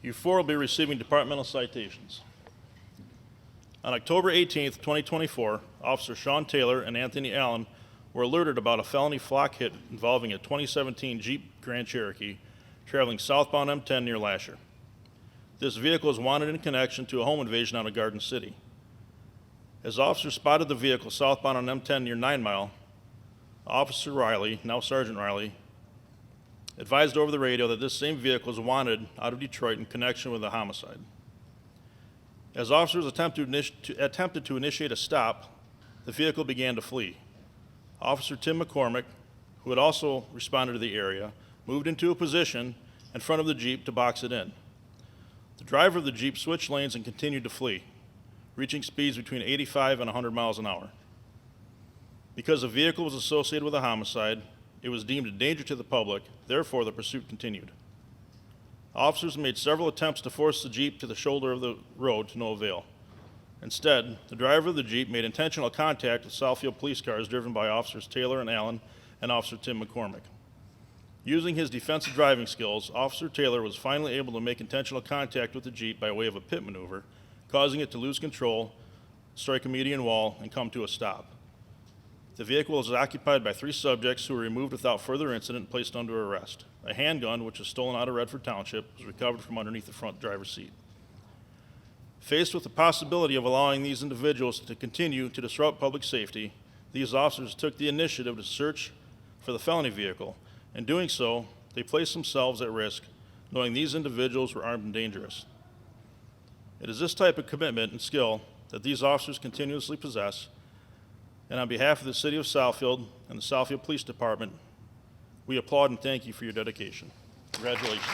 You 4 will be receiving departmental citations. On October 18th, 2024, Officer Sean Taylor and Anthony Allen were alerted about a felony flock hit involving a 2017 Jeep Grand Cherokee traveling southbound M10 near Lasher. This vehicle is wanted in connection to a home invasion out of Garden City. As officers spotted the vehicle southbound on M10 near 9 Mile, Officer Riley, now Sergeant Riley, advised over the radio that this same vehicle was wanted out of Detroit in connection with a homicide. As officers attempted to initiate a stop, the vehicle began to flee. Officer Tim McCormick, who had also responded to the area, moved into a position in front of the Jeep to box it in. The driver of the Jeep switched lanes and continued to flee, reaching speeds between 85 and 100 miles an hour. Because the vehicle was associated with a homicide, it was deemed a danger to the public, therefore the pursuit continued. Officers made several attempts to force the Jeep to the shoulder of the road to no avail. Instead, the driver of the Jeep made intentional contact with Southfield police cars driven by Officers Taylor and Allen and Officer Tim McCormick. Using his defensive driving skills, Officer Taylor was finally able to make intentional contact with the Jeep by way of a pit maneuver, causing it to lose control, strike a median wall, and come to a stop. The vehicle was occupied by 3 subjects who were removed without further incident and placed under arrest. A handgun, which was stolen out of Redford Township, was recovered from underneath the front driver's seat. Faced with the possibility of allowing these individuals to continue to disrupt public safety, these officers took the initiative to search for the felony vehicle. In doing so, they placed themselves at risk, knowing these individuals were armed and dangerous. It is this type of commitment and skill that these officers continuously possess, and on behalf of the City of Southfield and the Southfield Police Department, we applaud and thank you for your dedication. Congratulations.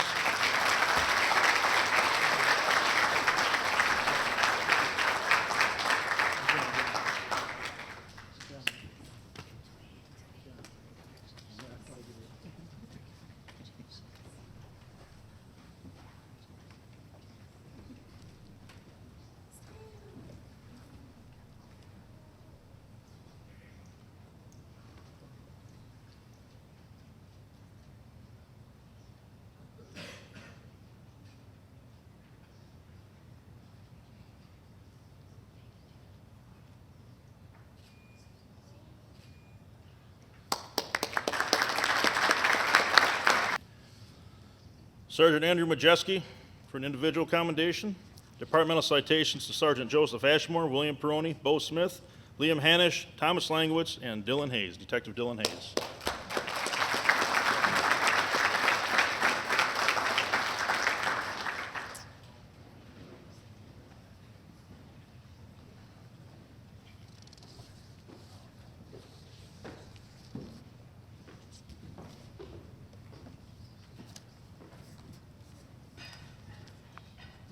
Sergeant Andrew Majeski for an individual commendation. Departmental citations to Sergeant Joseph Ashmore, William Peroni, Bo Smith, Liam Hanish, Thomas Langwitz, and Dylan Hayes, Detective Dylan Hayes.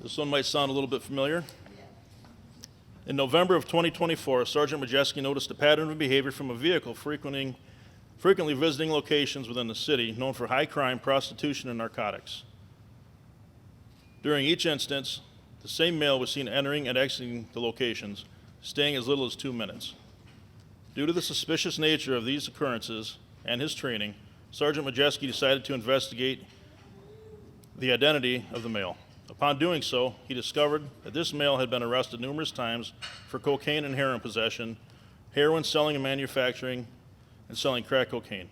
This one might sound a little bit familiar. In November of 2024, Sergeant Majeski noticed a pattern of behavior from a vehicle frequently visiting locations within the city known for high crime, prostitution, and narcotics. During each instance, the same male was seen entering and exiting the locations, staying as little as 2 minutes. Due to the suspicious nature of these occurrences and his training, Sergeant Majeski decided to investigate the identity of the male. Upon doing so, he discovered that this male had been arrested numerous times for cocaine and heroin possession, heroin selling and manufacturing, and selling crack cocaine.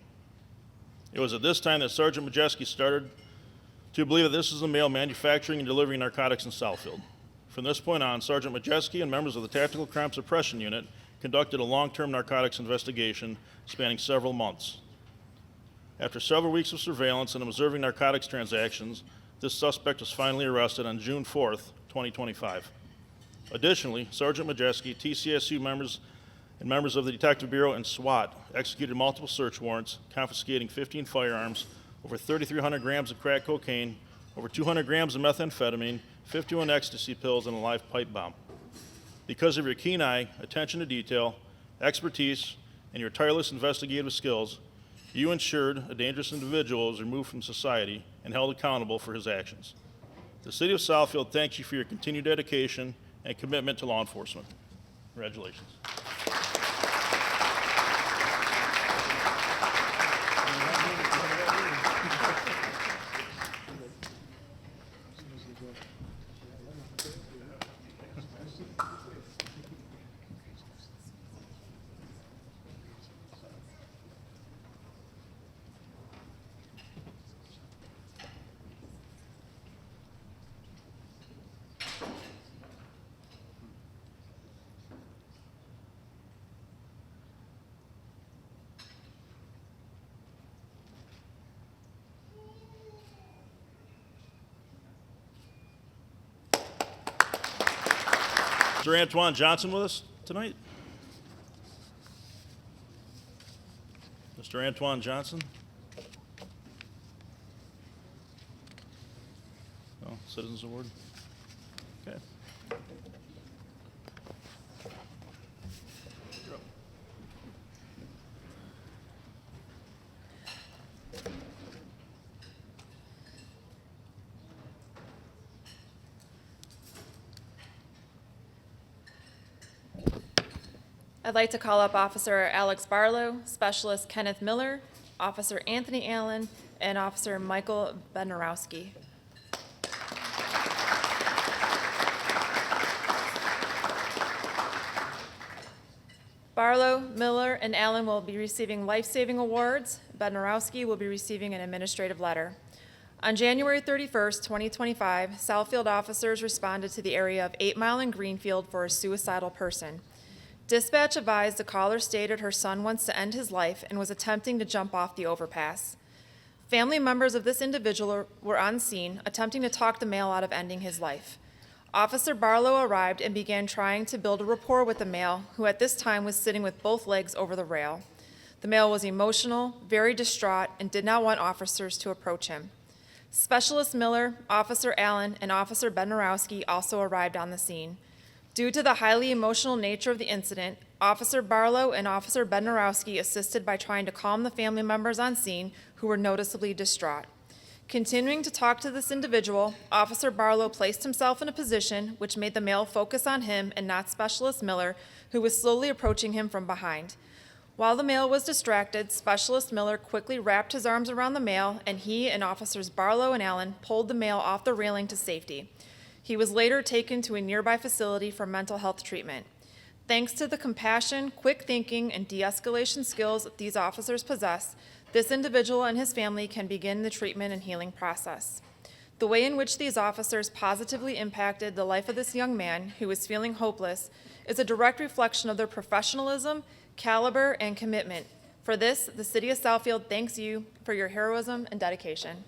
It was at this time that Sergeant Majeski started to believe that this is the male manufacturing and delivering narcotics in Southfield. From this point on, Sergeant Majeski and members of the Tactical Crime Suppression Unit conducted a long-term narcotics investigation spanning several months. After several weeks of surveillance and observing narcotics transactions, this suspect was finally arrested on June 4th, 2025. Additionally, Sergeant Majeski, TCSU members, and members of the Detective Bureau and SWAT executed multiple search warrants, confiscating 15 firearms, over 3,300 grams of crack cocaine, over 200 grams of methamphetamine, 51 ecstasy pills, and a live pipe bomb. Because of your keen eye, attention to detail, expertise, and your tireless investigative skills, you ensured a dangerous individual was removed from society and held accountable for his actions. The City of Southfield thanks you for your continued dedication and commitment to law enforcement. Congratulations. Mr. Antoine Johnson with us tonight? Mr. Antoine Johnson? Citizens Award. Okay. You're up. I'd like to call up Officer Alex Barlow, Specialist Kenneth Miller, Officer Anthony Allen, and Officer Michael Bednarowski. Barlow, Miller, and Allen will be receiving life-saving awards. Bednarowski will be receiving an administrative letter. On January 31st, 2025, Southfield officers responded to the area of 8 Mile and Greenfield for a suicidal person. Dispatch advised the caller stated her son wants to end his life and was attempting to jump off the overpass. Family members of this individual were on scene, attempting to talk the male out of ending his life. Officer Barlow arrived and began trying to build a rapport with the male, who at this time was sitting with both legs over the rail. The male was emotional, very distraught, and did not want officers to approach him. Specialist Miller, Officer Allen, and Officer Bednarowski also arrived on the scene. Due to the highly emotional nature of the incident, Officer Barlow and Officer Bednarowski assisted by trying to calm the family members on scene who were noticeably distraught. Continuing to talk to this individual, Officer Barlow placed himself in a position which made the male focus on him and not Specialist Miller, who was slowly approaching him from behind. While the male was distracted, Specialist Miller quickly wrapped his arms around the male, and he and Officers Barlow and Allen pulled the male off the railing to safety. He was later taken to a nearby facility for mental health treatment. Thanks to the compassion, quick thinking, and de-escalation skills that these officers possess, this individual and his family can begin the treatment and healing process. The way in which these officers positively impacted the life of this young man, who was feeling hopeless, is a direct reflection of their professionalism, caliber, and commitment. For this, the City of Southfield thanks you for your heroism and dedication.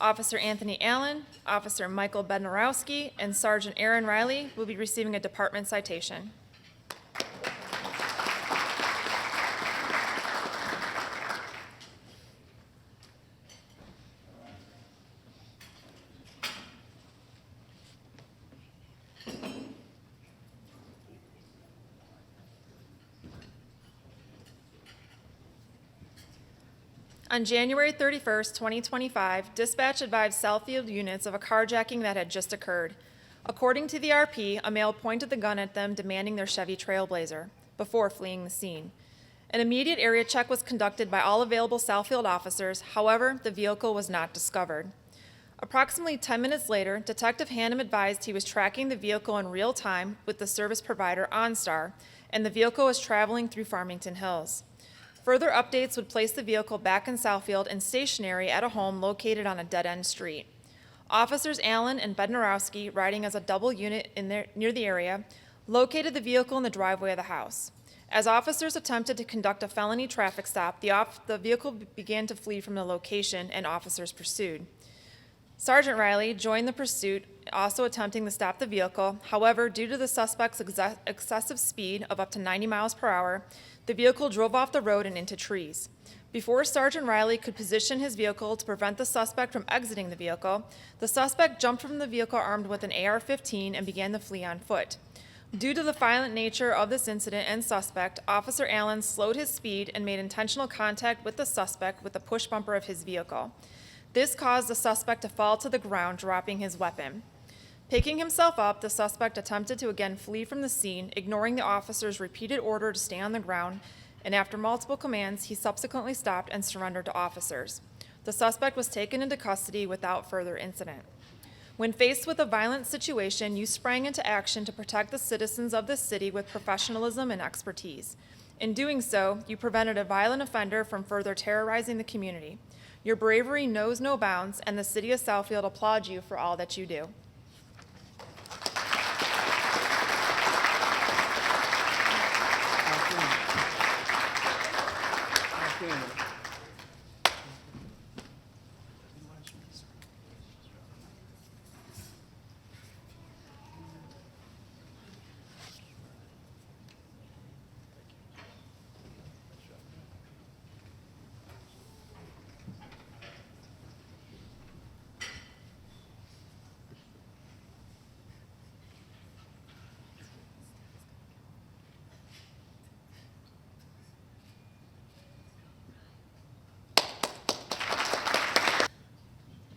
Officer Anthony Allen, Officer Michael Bednarowski, and Sergeant Aaron Riley will be receiving a department citation. On January 31st, 2025, dispatch advised Southfield units of a carjacking that had just occurred. According to the RP, a male pointed the gun at them, demanding their Chevy Trailblazer, before fleeing the scene. An immediate area check was conducted by all available Southfield officers. However, the vehicle was not discovered. Approximately 10 minutes later, Detective Hannum advised he was tracking the vehicle in real time with the service provider OnStar, and the vehicle was traveling through Farmington Hills. Further updates would place the vehicle back in Southfield and stationary at a home located on a dead-end street. Officers Allen and Bednarowski, riding as a double unit near the area, located the vehicle in the driveway of the house. As officers attempted to conduct a felony traffic stop, the vehicle began to flee from the location, and officers pursued. Sergeant Riley joined the pursuit, also attempting to stop the vehicle. However, due to the suspect's excessive speed of up to 90 miles per hour, the vehicle drove off the road and into trees. Before Sergeant Riley could position his vehicle to prevent the suspect from exiting the vehicle, the suspect jumped from the vehicle armed with an AR-15 and began to flee on foot. Due to the violent nature of this incident and suspect, Officer Allen slowed his speed and made intentional contact with the suspect with the push bumper of his vehicle. This caused the suspect to fall to the ground, dropping his weapon. Picking himself up, the suspect attempted to again flee from the scene, ignoring the officer's repeated order to stay on the ground, and after multiple commands, he subsequently stopped and surrendered to officers. The suspect was taken into custody without further incident. When faced with a violent situation, you sprang into action to protect the citizens of this city with professionalism and expertise. In doing so, you prevented a violent offender from further terrorizing the community. Your bravery knows no bounds, and the city of Southfield applauds you for all that you do.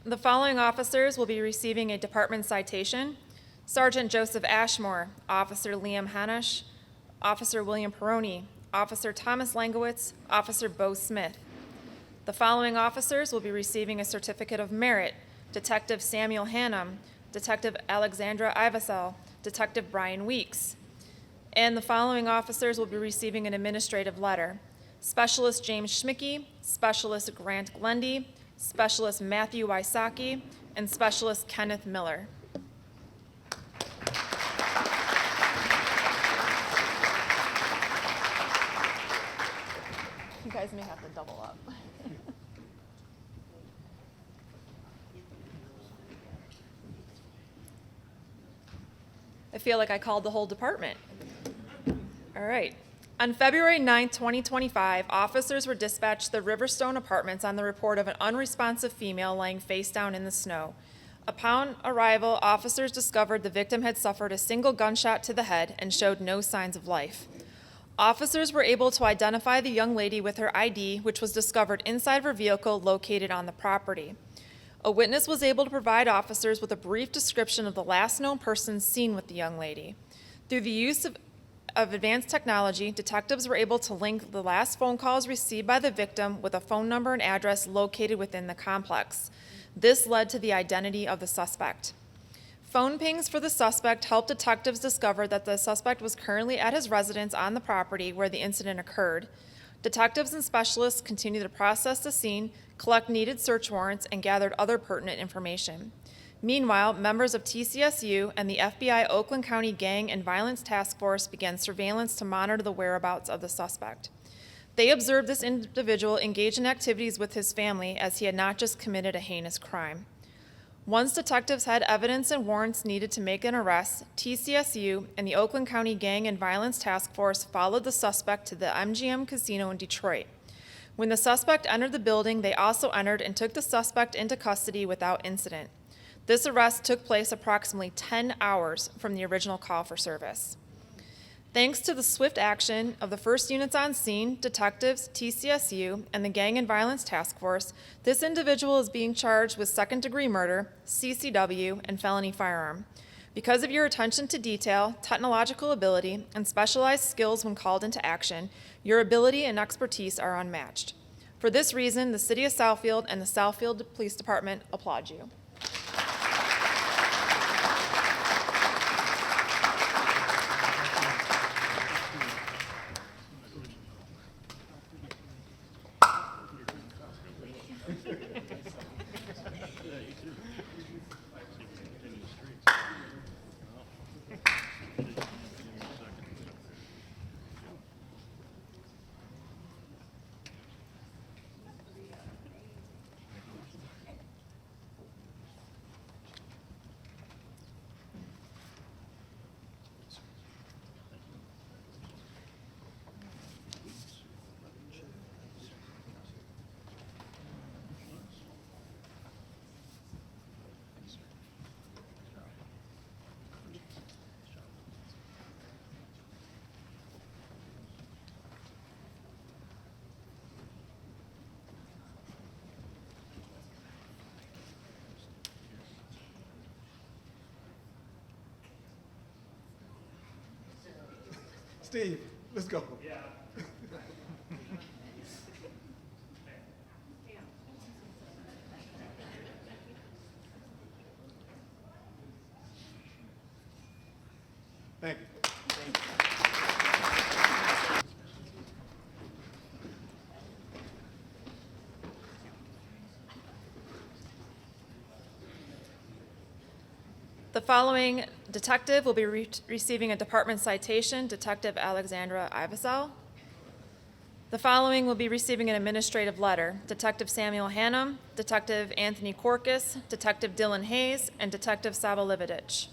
The following officers will be receiving a department citation: Sergeant Joseph Ashmore, Officer Liam Hanish, Officer William Peroni, Officer Thomas Langowitz, Officer Bo Smith. The following officers will be receiving a certificate of merit: Detective Samuel Hannum, Detective Alexandra Ivasel, Detective Brian Weeks. And the following officers will be receiving an administrative letter: Specialist James Schmicky, Specialist Grant Glendy, Specialist Matthew Wysocki, and Specialist Kenneth Miller. You guys may have to double up. I feel like I called the whole department. All right. On February 9, 2025, officers were dispatched to the Riverstone Apartments on the report of an unresponsive female laying face down in the snow. Upon arrival, officers discovered the victim had suffered a single gunshot to the head and showed no signs of life. Officers were able to identify the young lady with her ID, which was discovered inside of her vehicle located on the property. A witness was able to provide officers with a brief description of the last known person seen with the young lady. Through the use of advanced technology, detectives were able to link the last phone calls received by the victim with a phone number and address located within the complex. This led to the identity of the suspect. Phone pings for the suspect helped detectives discover that the suspect was currently at his residence on the property where the incident occurred. Detectives and specialists continued to process the scene, collect needed search warrants, and gathered other pertinent information. Meanwhile, members of TCSU and the FBI Oakland County Gang and Violence Task Force began surveillance to monitor the whereabouts of the suspect. They observed this individual engage in activities with his family, as he had not just committed a heinous crime. Once detectives had evidence and warrants needed to make an arrest, TCSU and the Oakland County Gang and Violence Task Force followed the suspect to the MGM Casino in Detroit. When the suspect entered the building, they also entered and took the suspect into custody without incident. This arrest took place approximately 10 hours from the original call for service. Thanks to the swift action of the first units on scene, detectives, TCSU, and the Gang and Violence Task Force, this individual is being charged with second-degree murder, CCW, and felony firearm. Because of your attention to detail, technological ability, and specialized skills when called into action, your ability and expertise are unmatched. For this reason, the City of Southfield and the Southfield Police Department applaud you. Steve, let's go. Yeah. Thank you. The following detective will be receiving a department citation, Detective Alexandra Ivesel. The following will be receiving an administrative letter, Detective Samuel Hannum, Detective Anthony Korkus, Detective Dylan Hayes, and Detective Saba Lividich.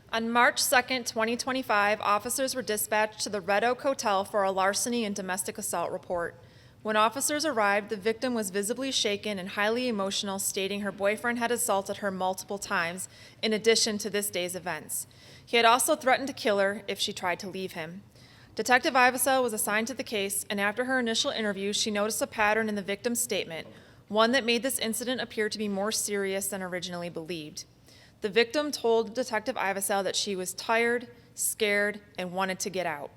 On March 2nd, 2025, officers were dispatched to the Red Oak Hotel for a larceny and domestic assault report. When officers arrived, the victim was visibly shaken and highly emotional, stating her boyfriend had assaulted her multiple times, in addition to this day's events. He had also threatened to kill her if she tried to leave him. Detective Ivesel was assigned to the case, and after her initial interview, she noticed a pattern in the victim's statement, one that made this incident appear to be more serious than originally believed. The victim told Detective Ivesel that she was tired, scared, and wanted to get out.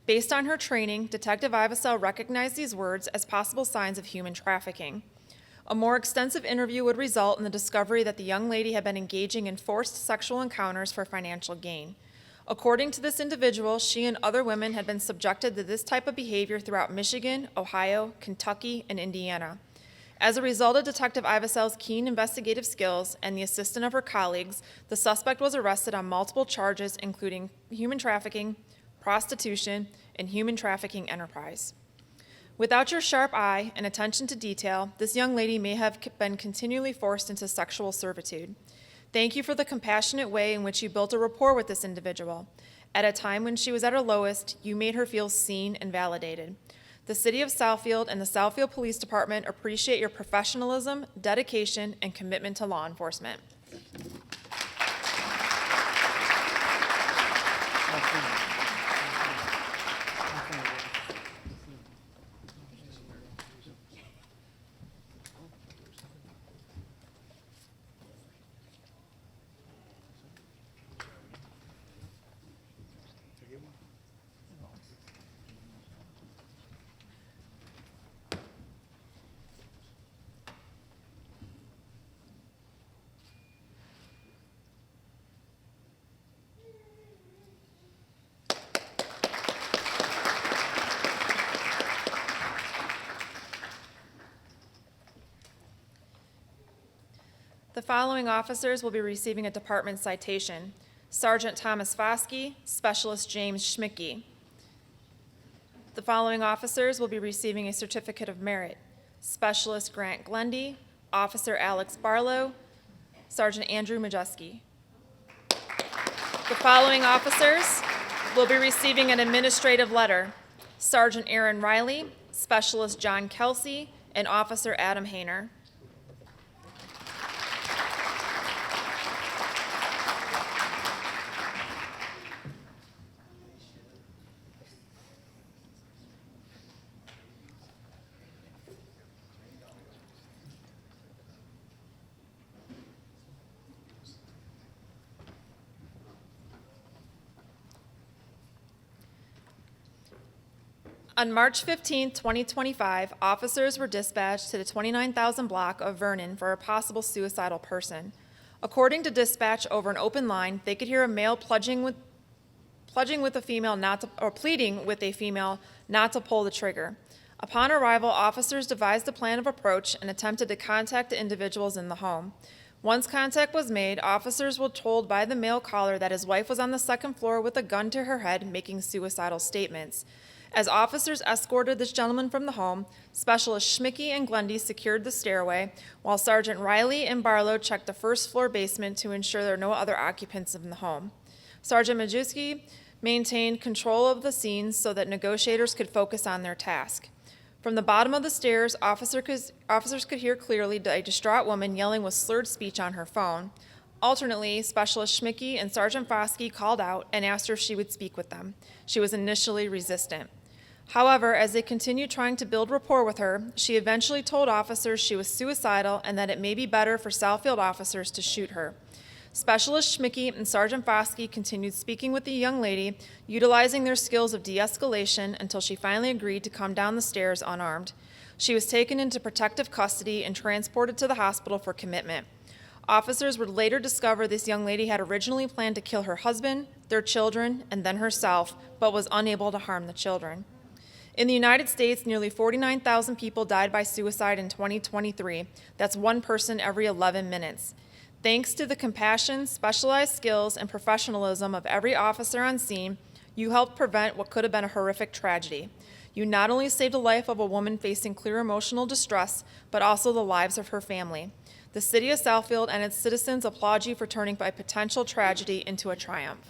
Based on her training, Detective Ivesel recognized these words as possible signs of human trafficking. A more extensive interview would result in the discovery that the young lady had been engaging in forced sexual encounters for financial gain. According to this individual, she and other women had been subjected to this type of behavior throughout Michigan, Ohio, Kentucky, and Indiana. As a result of Detective Ivesel's keen investigative skills and the assistance of her colleagues, the suspect was arrested on multiple charges, including human trafficking, prostitution, and human trafficking enterprise. Without your sharp eye and attention to detail, this young lady may have been continually forced into sexual servitude. Thank you for the compassionate way in which you built a rapport with this individual. At a time when she was at her lowest, you made her feel seen and validated. The City of Southfield and the Southfield Police Department appreciate your professionalism, dedication, and commitment to law enforcement. The following officers will be receiving a department citation: Sergeant Thomas Foskey, Specialist James Schmicke. The following officers will be receiving a certificate of merit: Specialist Grant Glendy, Officer Alex Barlow, Sergeant Andrew Majeski. The following officers will be receiving an administrative letter: Sergeant Aaron Riley, Specialist John Kelsey, and Officer Adam Hayner. On March 15, 2025, officers were dispatched to the 29,000 block of Vernon for a possible suicidal person. According to dispatch over an open line, they could hear a male pleading with a female not to pull the trigger. Upon arrival, officers devised a plan of approach and attempted to contact the individuals in the home. Once contact was made, officers were told by the male caller that his wife was on the second floor with a gun to her head making suicidal statements. As officers escorted this gentleman from the home, Specialist Schmicke and Glendy secured the stairway, while Sergeant Riley and Barlow checked the first floor basement to ensure there were no other occupants in the home. Sergeant Majewski maintained control of the scene so that negotiators could focus on their task. From the bottom of the stairs, officers could hear clearly a distraught woman yelling with slurred speech on her phone. Alternately, Specialist Schmicke and Sergeant Foskey called out and asked her if she would speak with them. She was initially resistant. However, as they continued trying to build rapport with her, she eventually told officers she was suicidal and that it may be better for Southfield officers to shoot her. Specialist Schmicky and Sergeant Foskey continued speaking with the young lady, utilizing their skills of de-escalation until she finally agreed to come down the stairs unarmed. She was taken into protective custody and transported to the hospital for commitment. Officers would later discover this young lady had originally planned to kill her husband, their children, and then herself, but was unable to harm the children. In the United States, nearly 49,000 people died by suicide in 2023. That's one person every 11 minutes. Thanks to the compassion, specialized skills, and professionalism of every officer on scene, you helped prevent what could have been a horrific tragedy. You not only saved the life of a woman facing clear emotional distress, but also the lives of her family. The City of Southfield and its citizens applaud you for turning a potential tragedy into a triumph.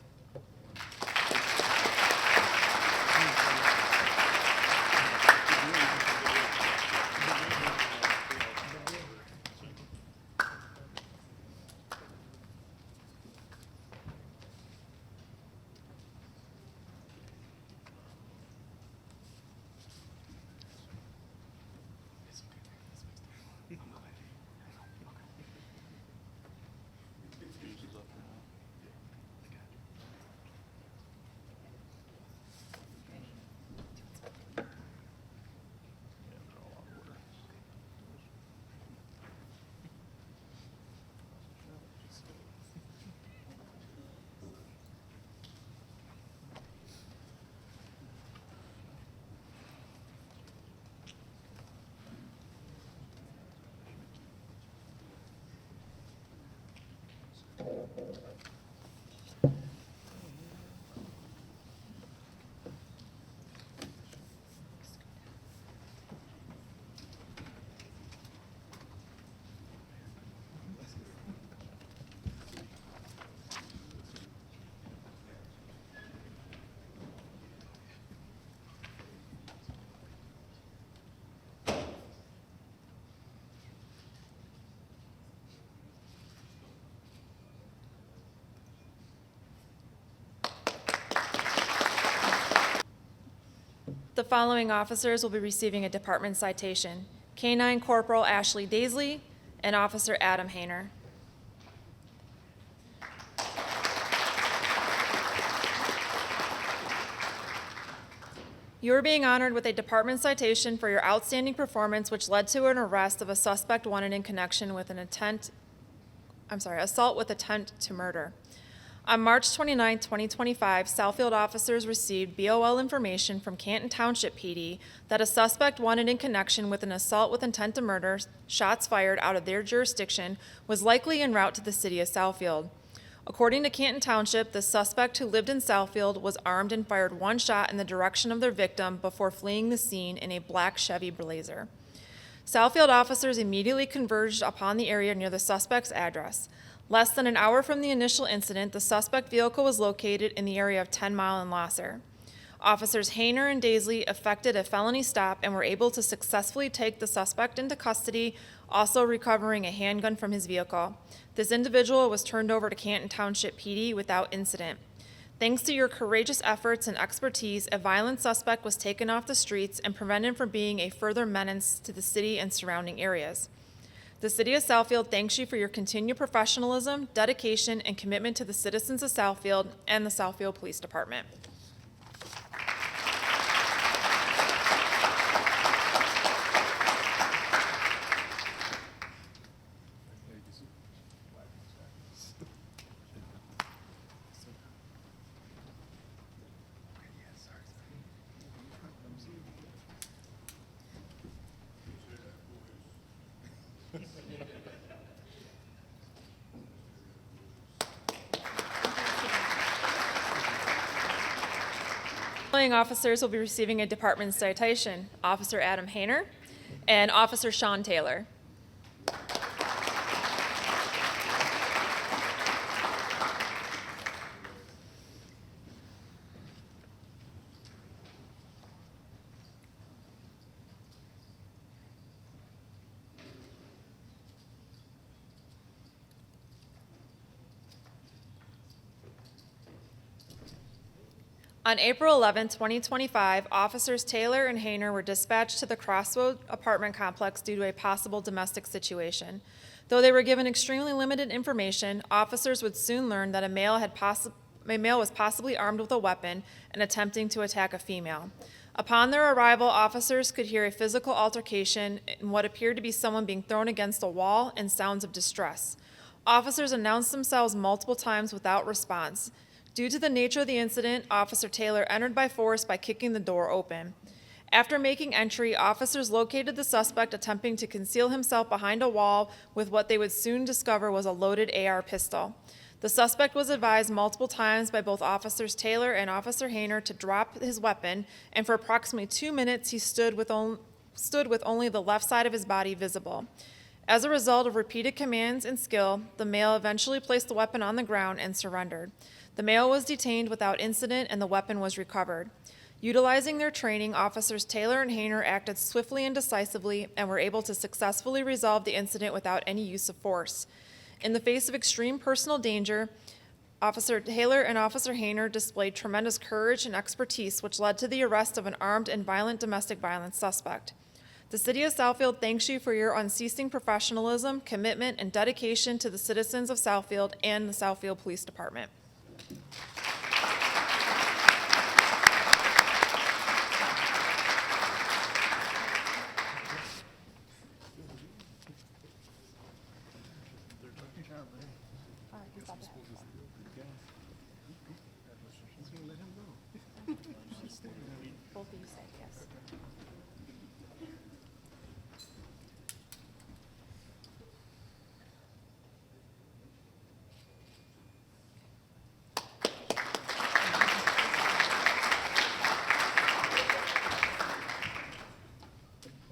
The following officers will be receiving a department citation: K-9 Corporal Ashley Daisley and Officer Adam Hayner. You are being honored with a department citation for your outstanding performance, which led to an arrest of a suspect wanted in connection with assault with intent to murder. On March 29, 2025, Southfield officers received BOL information from Canton Township PD that a suspect wanted in connection with an assault with intent to murder, shots fired out of their jurisdiction, was likely en route to the city of Southfield. According to Canton Township, the suspect, who lived in Southfield, was armed and fired one shot in the direction of their victim before fleeing the scene in a black Chevy Blazer. Southfield officers immediately converged upon the area near the suspect's address. Less than an hour from the initial incident, the suspect vehicle was located in the area of 10 Mile and Lasser. Officers Hayner and Daisley effected a felony stop and were able to successfully take the suspect into custody, also recovering a handgun from his vehicle. This individual was turned over to Canton Township PD without incident. Thanks to your courageous efforts and expertise, a violent suspect was taken off the streets and prevented from being a further menace to the city and surrounding areas. The City of Southfield thanks you for your continued professionalism, dedication, and commitment to the citizens of Southfield and the Southfield Police Department. Following officers will be receiving a department citation: Officer Adam Hayner and Officer Sean Taylor. On April 11, 2025, officers Taylor and Hayner were dispatched to the Crossroad apartment complex due to a possible domestic situation. Though they were given extremely limited information, officers would soon learn that a male was possibly armed with a weapon and attempting to attack a female. Upon their arrival, officers could hear a physical altercation and what appeared to be someone being thrown against a wall and sounds of distress. Officers announced themselves multiple times without response. Due to the nature of the incident, Officer Taylor entered by force by kicking the door open. After making entry, officers located the suspect attempting to conceal himself behind a wall with what they would soon discover was a loaded AR pistol. The suspect was advised multiple times by both Officers Taylor and Officer Hayner to drop his weapon, and for approximately 2 minutes he stood with only the left side of his body visible. As a result of repeated commands and skill, the male eventually placed the weapon on the ground and surrendered. The male was detained without incident and the weapon was recovered. Utilizing their training, Officers Taylor and Hayner acted swiftly and decisively and were able to successfully resolve the incident without any use of force. In the face of extreme personal danger, Officer Taylor and Officer Hayner displayed tremendous courage and expertise, which led to the arrest of an armed and violent domestic violence suspect. The City of Southfield thanks you for your unceasing professionalism, commitment, and dedication to the citizens of Southfield and the Southfield Police Department. Both of you say yes.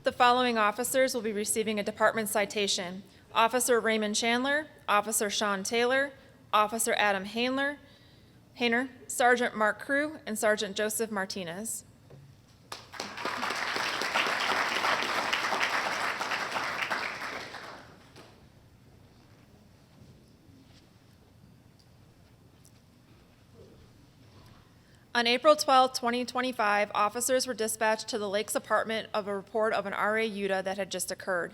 The following officers will be receiving a department citation: Officer Raymond Chandler, Officer Sean Taylor, Officer Adam Hayner, Sergeant Mark Crew, and Sergeant Joseph Martinez. On April 12, 2025, officers were dispatched to the Lakes apartment of a report of an RA UTA that had just occurred.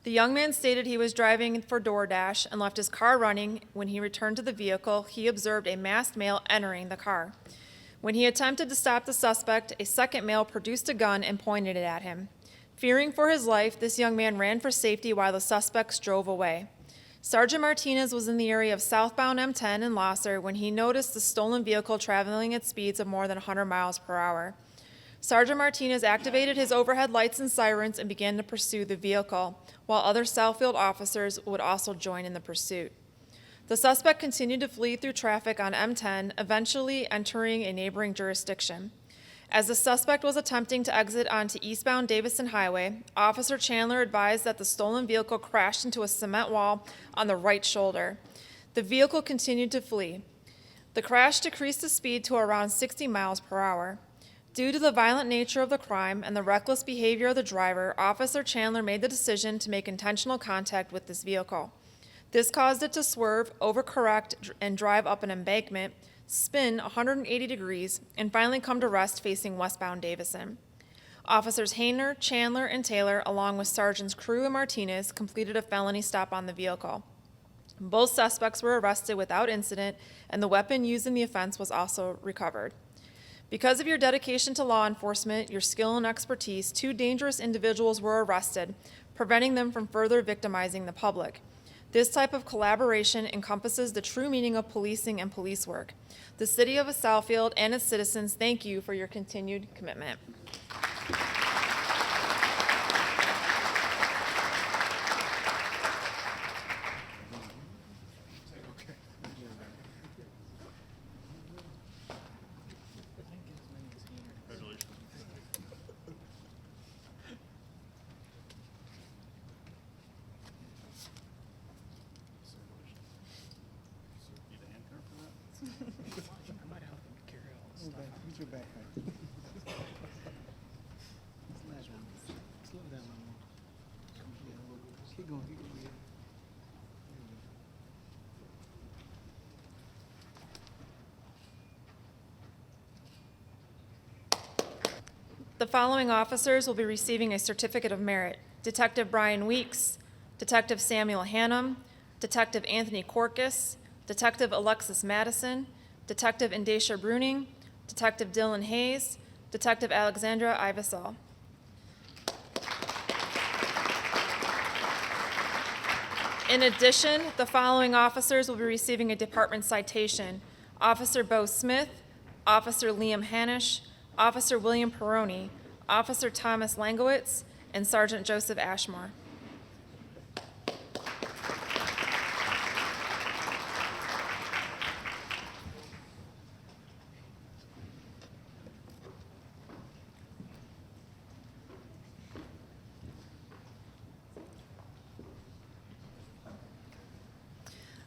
The young man stated he was driving for DoorDash and left his car running. When he returned to the vehicle, he observed a masked male entering the car. When he attempted to stop the suspect, a second male produced a gun and pointed it at him. Fearing for his life, this young man ran for safety while the suspects drove away. Sergeant Martinez was in the area of southbound M10 in Losser when he noticed the stolen vehicle traveling at speeds of more than 100 miles per hour. Sergeant Martinez activated his overhead lights and sirens and began to pursue the vehicle, while other Southfield officers would also join in the pursuit. The suspect continued to flee through traffic on M10, eventually entering a neighboring jurisdiction. As the suspect was attempting to exit onto eastbound Davison Highway, Officer Chandler advised that the stolen vehicle crashed into a cement wall on the right shoulder. The vehicle continued to flee. The crash decreased the speed to around 60 miles per hour. Due to the violent nature of the crime and the reckless behavior of the driver, Officer Chandler made the decision to make intentional contact with this vehicle. This caused it to swerve, overcorrect, and drive up an embankment, spin 180 degrees, and finally come to rest facing westbound Davison. Officers Hayner, Chandler, and Taylor, along with Sergeants Crew and Martinez, completed a felony stop on the vehicle. Both suspects were arrested without incident, and the weapon used in the offense was also recovered. Because of your dedication to law enforcement, your skill and expertise, 2 dangerous individuals were arrested, preventing them from further victimizing the public. This type of collaboration encompasses the true meaning of policing and police work. The City of Southfield and its citizens thank you for your continued commitment. The following officers will be receiving a certificate of merit: Detective Brian Weeks, Detective Samuel Hannum, Detective Anthony Corcus, Detective Alexis Madison, Detective Indesha Bruning, Detective Dylan Hayes, Detective Alexandra Ivasol. In addition, the following officers will be receiving a department citation: Officer Bo Smith, Officer Liam Hanish, Officer William Peroni, Officer Thomas Langowitz, and Sergeant Joseph Ashmore.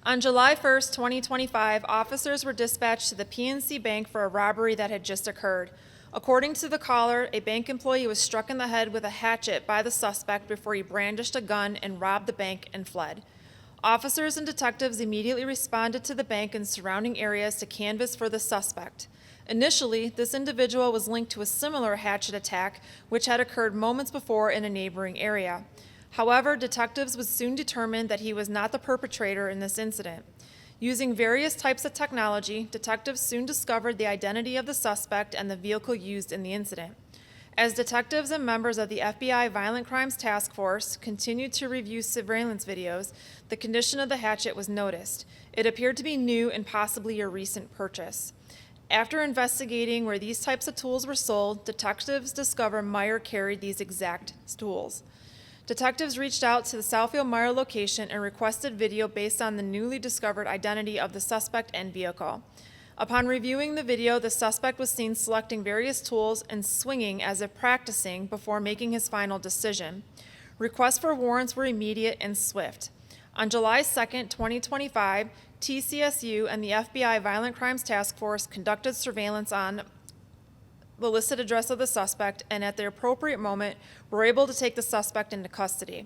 On July 1st, 2025, officers were dispatched to the PNC Bank for a robbery that had just occurred. According to the caller, a bank employee was struck in the head with a hatchet by the suspect before he brandished a gun and robbed the bank and fled. Officers and detectives immediately responded to the bank and surrounding areas to canvass for the suspect. Initially, this individual was linked to a similar hatchet attack, which had occurred moments before in a neighboring area. However, detectives would soon determine that he was not the perpetrator in this incident. Using various types of technology, detectives soon discovered the identity of the suspect and the vehicle used in the incident. As detectives and members of the FBI Violent Crimes Task Force continued to review surveillance videos, the condition of the hatchet was noticed. It appeared to be new and possibly a recent purchase. After investigating where these types of tools were sold, detectives discovered Meyer carried these exact tools. Detectives reached out to the Southfield Meyer location and requested video based on the newly discovered identity of the suspect and vehicle. Upon reviewing the video, the suspect was seen selecting various tools and swinging as if practicing before making his final decision. Requests for warrants were immediate and swift. On July 2, 2025, TCSU and the FBI Violent Crimes Task Force conducted surveillance on the listed address of the suspect, and at the appropriate moment were able to take the suspect into custody.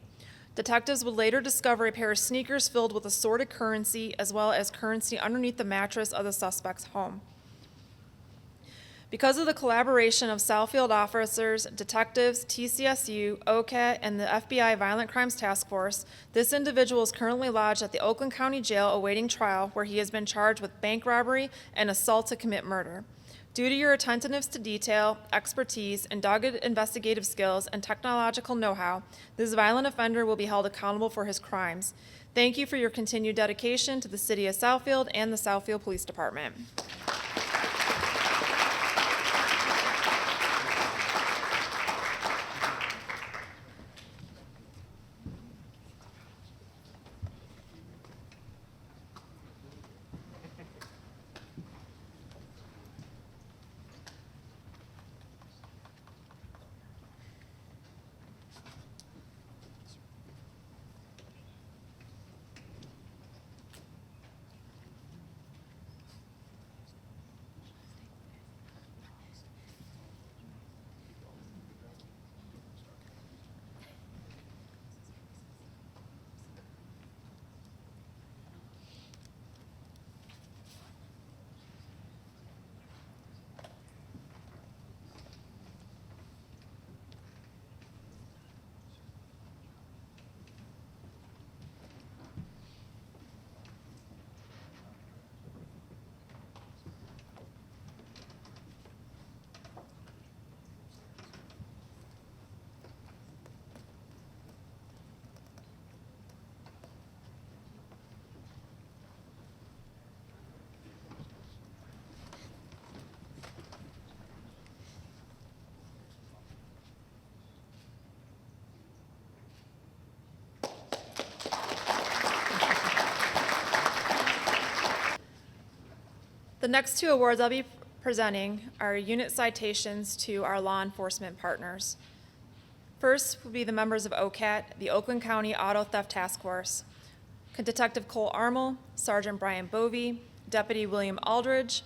Detectives would later discover a pair of sneakers filled with assorted currency, as well as currency underneath the mattress of the suspect's home. Because of the collaboration of Southfield officers, detectives, TCSU, OCAT, and the FBI Violent Crimes Task Force, this individual is currently lodged at the Oakland County Jail awaiting trial, where he has been charged with bank robbery and assault to commit murder. Due to your attentiveness to detail, expertise, and dogged investigative skills and technological know-how, this violent offender will be held accountable for his crimes. Thank you for your continued dedication to the City of Southfield and the Southfield Police Department. The next two awards I'll be presenting are unit citations to our law enforcement partners. First will be the members of OCAT, the Oakland County Auto Theft Task Force. Detective Cole Armel, Sergeant Brian Bovey, Deputy William Aldridge,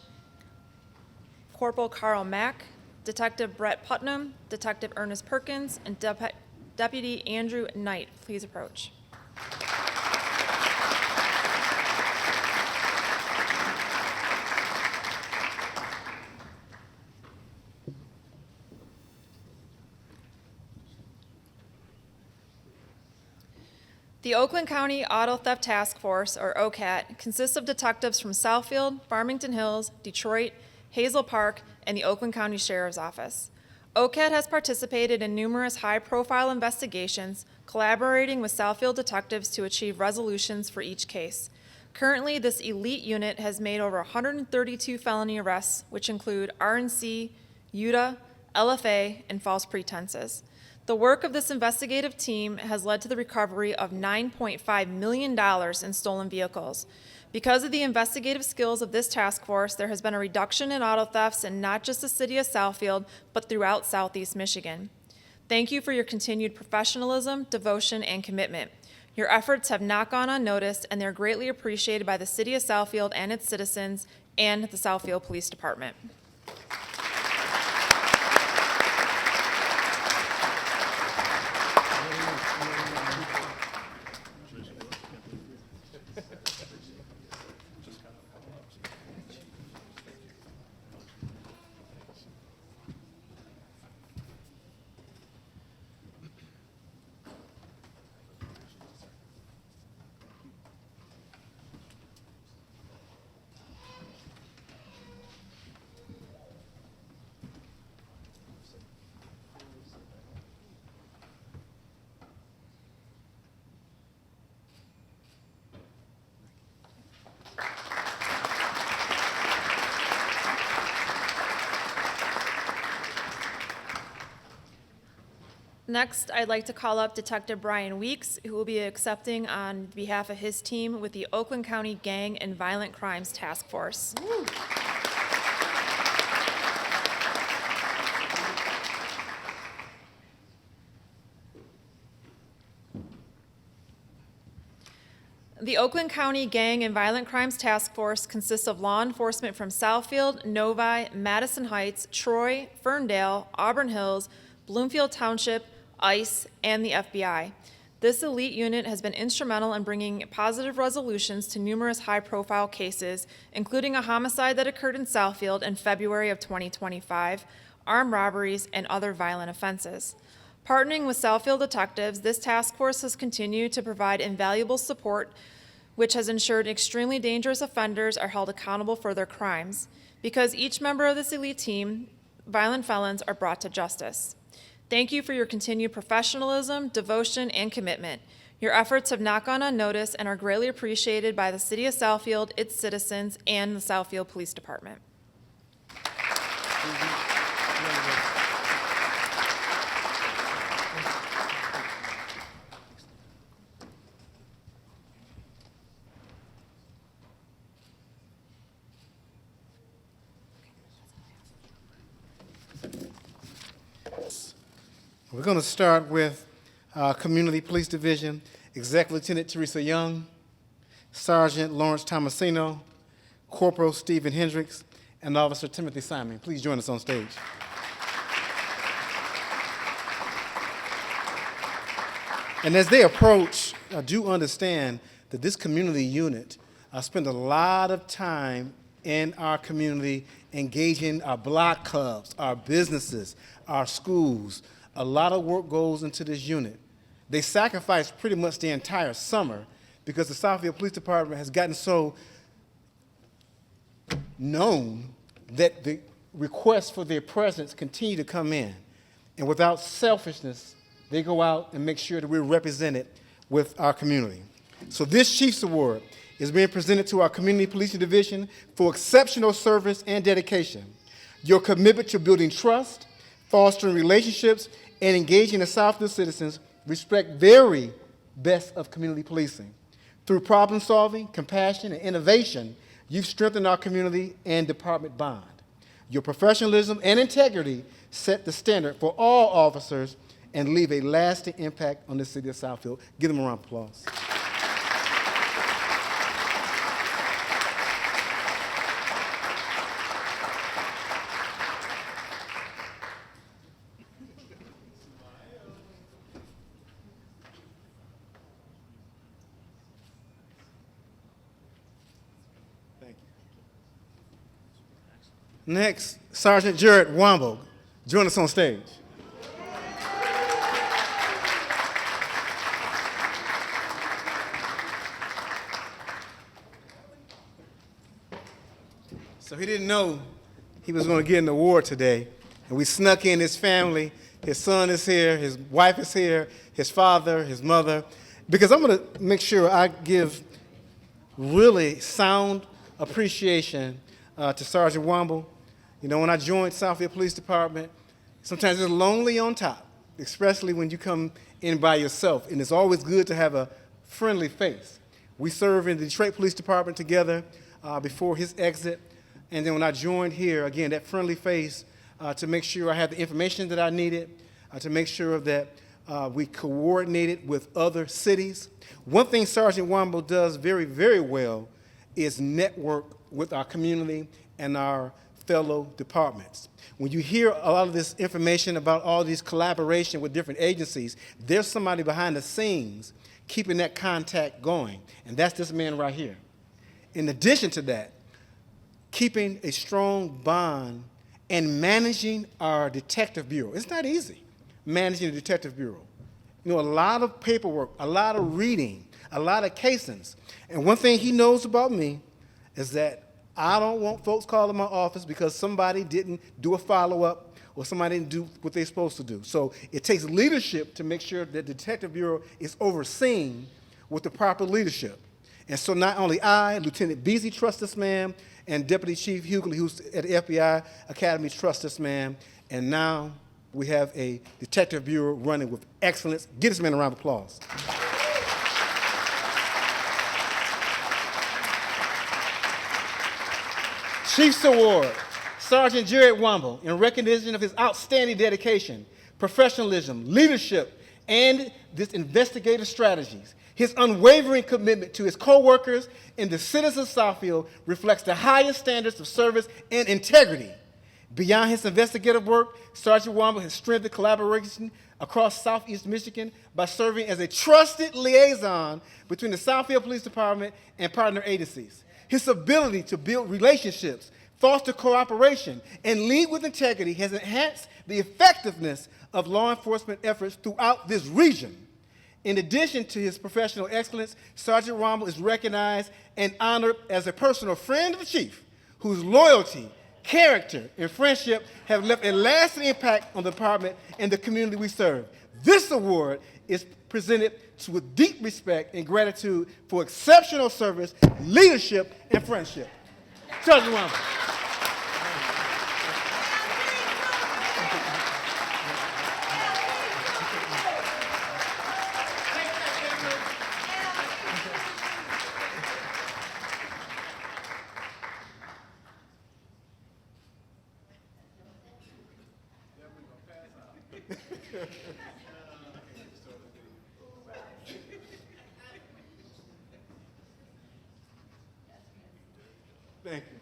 Corporal Carl Mack, Detective Brett Putnam, Detective Ernest Perkins, and Deputy Andrew Knight. Please approach. The Oakland County Auto Theft Task Force, or OCAT, consists of detectives from Southfield, Farmington Hills, Detroit, Hazel Park, and the Oakland County Sheriff's Office. OCAT has participated in numerous high-profile investigations, collaborating with Southfield detectives to achieve resolutions for each case. Currently, this elite unit has made over 132 felony arrests, which include RNC, UTA, LFA, and false pretenses. The work of this investigative team has led to the recovery of $9.5 million in stolen vehicles. Because of the investigative skills of this task force, there has been a reduction in auto thefts in not just the city of Southfield, but throughout Southeast Michigan. Thank you for your continued professionalism, devotion, and commitment. Your efforts have not gone unnoticed, and they're greatly appreciated by the city of Southfield and its citizens and the Southfield Police Department. Next, I'd like to call up Detective Brian Weeks, who will be accepting on behalf of his team with the Oakland County Gang and Violent Crimes Task Force. The Oakland County Gang and Violent Crimes Task Force consists of law enforcement from Southfield, Novi, Madison Heights, Troy, Ferndale, Auburn Hills, Bloomfield Township, ICE, and the FBI. This elite unit has been instrumental in bringing positive resolutions to numerous high-profile cases, including a homicide that occurred in Southfield in February of 2025, armed robberies, and other violent offenses. Partnering with Southfield detectives, this task force has continued to provide invaluable support, which has ensured extremely dangerous offenders are held accountable for their crimes. Because each member of this elite team, violent felons are brought to justice. Thank you for your continued professionalism, devotion, and commitment. Your efforts have not gone unnoticed and are greatly appreciated by the City of Southfield, its citizens, and the Southfield Police Department. We're going to start with Community Police Division, Executive Lieutenant Teresa Young, Sergeant Lawrence Tomasino, Corporal Stephen Hendricks, and Officer Timothy Simon. Please join us on stage. And as they approach, do understand that this community unit spend a lot of time in our community engaging our block clubs, our businesses, our schools. A lot of work goes into this unit. They sacrifice pretty much the entire summer because the Southfield Police Department has gotten so known that the requests for their presence continue to come in. And without selfishness, they go out and make sure that we're represented with our community. So this Chiefs Award is being presented to our Community Policing Division for exceptional service and dedication. Your commitment to building trust, fostering relationships, and engaging the Southfield citizens respect very best of community policing. Through problem solving, compassion, and innovation, you've strengthened our community and department bond. Your professionalism and integrity set the standard for all officers and leave a lasting impact on the city of Southfield. Give them a round of applause. Next, Sergeant Jared Wambo. Join us on stage. So he didn't know he was going to get an award today. And we snuck in his family. His son is here, his wife is here, his father, his mother. Because I'm going to make sure I give really sound appreciation to Sergeant Womble. You know, when I joined Southfield Police Department, sometimes it's lonely on top, especially when you come in by yourself. And it's always good to have a friendly face. We served in the Detroit Police Department together before his exit. And then when I joined here, again, that friendly face to make sure I had the information that I needed, to make sure that we coordinated with other cities. One thing Sergeant Womble does very, very well is network with our community and our fellow departments. When you hear a lot of this information about all these collaboration with different agencies, there's somebody behind the scenes keeping that contact going, and that's this man right here. In addition to that, keeping a strong bond and managing our detective bureau. It's not easy, managing the detective bureau. You know, a lot of paperwork, a lot of reading, a lot of casings. And one thing he knows about me is that I don't want folks calling my office because somebody didn't do a follow-up or somebody didn't do what they're supposed to do. So it takes leadership to make sure that the Detective Bureau is overseen with the proper leadership. And so not only I, Lieutenant Beasley, trust this man, and Deputy Chief Hughley, who's at the FBI Academy, trust this man. And now we have a Detective Bureau running with excellence. Give this man a round of applause. Chief's Award, Sergeant Jared Womble, in recognition of his outstanding dedication, professionalism, leadership, and this investigative strategies. His unwavering commitment to his co-workers and the citizens of Southfield reflects the highest standards of service and integrity. Beyond his investigative work, Sergeant Womble has strengthened collaboration across Southeast Michigan by serving as a trusted liaison between the Southfield Police Department and partner agencies. His ability to build relationships, foster cooperation, and lead with integrity has enhanced the effectiveness of law enforcement efforts throughout this region. In addition to his professional excellence, Sergeant Womble is recognized and honored as a personal friend of the chief, whose loyalty, character, and friendship have left a lasting impact on the department and the community we serve. This award is presented with deep respect and gratitude for exceptional service, leadership, and friendship. Sergeant Womble. Thank you.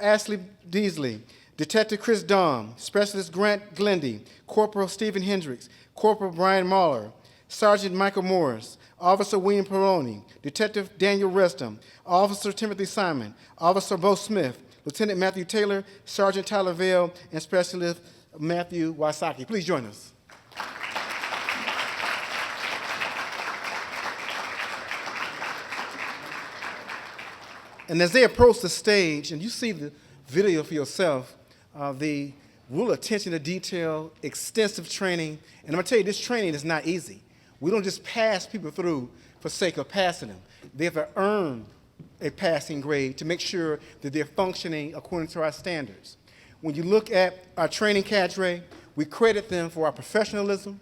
Ashley Deasley, Detective Chris Dahm, Specialist Grant Glendy, Corporal Stephen Hendricks, Corporal Brian Mahler, Sergeant Michael Morris, Officer William Peroni, Detective Daniel Reston, Officer Timothy Simon, Officer Bo Smith, Lieutenant Matthew Taylor, Sergeant Tyler Vale, and Specialist Matthew Wasaki. Please join us. And as they approach the stage, and you see the video for yourself, the real attention to detail, extensive training, and I'm going to tell you, this training is not easy. We don't just pass people through for sake of passing them. They have to earn a passing grade to make sure that they're functioning according to our standards. When you look at our training cadre, we credit them for our professionalism.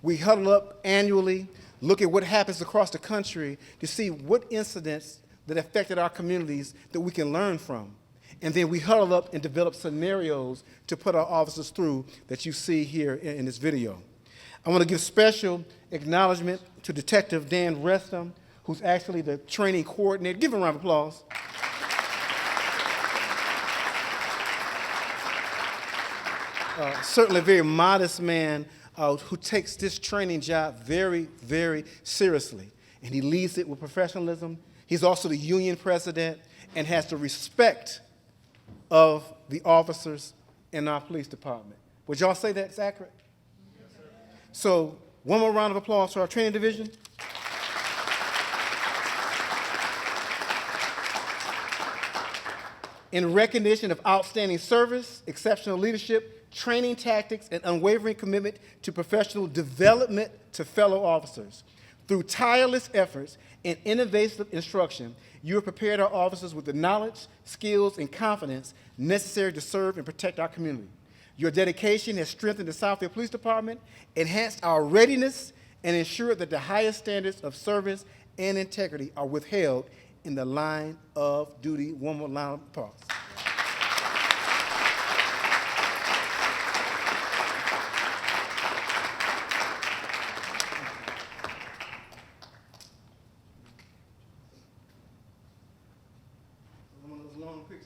We huddle up annually, look at what happens across the country to see what incidents that affected our communities that we can learn from. And then we huddle up and develop scenarios to put our officers through that you see here in this video. I want to give special acknowledgement to Detective Dan Reston, who's actually the training coordinator. Give him a round of applause. Certainly a very modest man who takes this training job very, very seriously. And he leads it with professionalism. He's also the union president and has the respect of the officers in our police department. Would y'all say that's accurate? Yes, sir. So one more round of applause for our training division. In recognition of outstanding service, exceptional leadership, training tactics, and unwavering commitment to professional development to fellow officers. Through tireless efforts and innovative instruction, you have prepared our officers with the knowledge, skills, and confidence necessary to serve and protect our community. Your dedication has strengthened the Southfield Police Department, enhanced our readiness, and ensured that the highest standards of service and integrity are withheld in the line of duty. One more round of applause. One of those long pictures.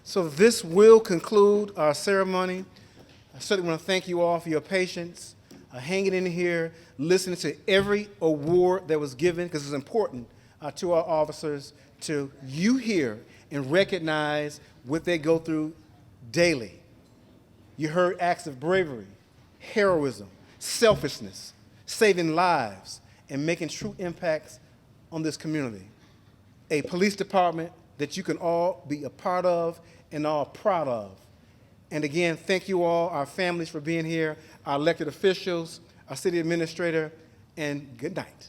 So this will conclude our ceremony. I certainly want to thank you all for your patience, hanging in here, listening to every award that was given, because it's important to our officers to you hear and recognize what they go through daily. You heard acts of bravery, heroism, selfishness, saving lives, and making true impacts on this community. A police department that you can all be a part of and all proud of. And again, thank you all, our families, for being here, our elected officials, our city administrator, and good night.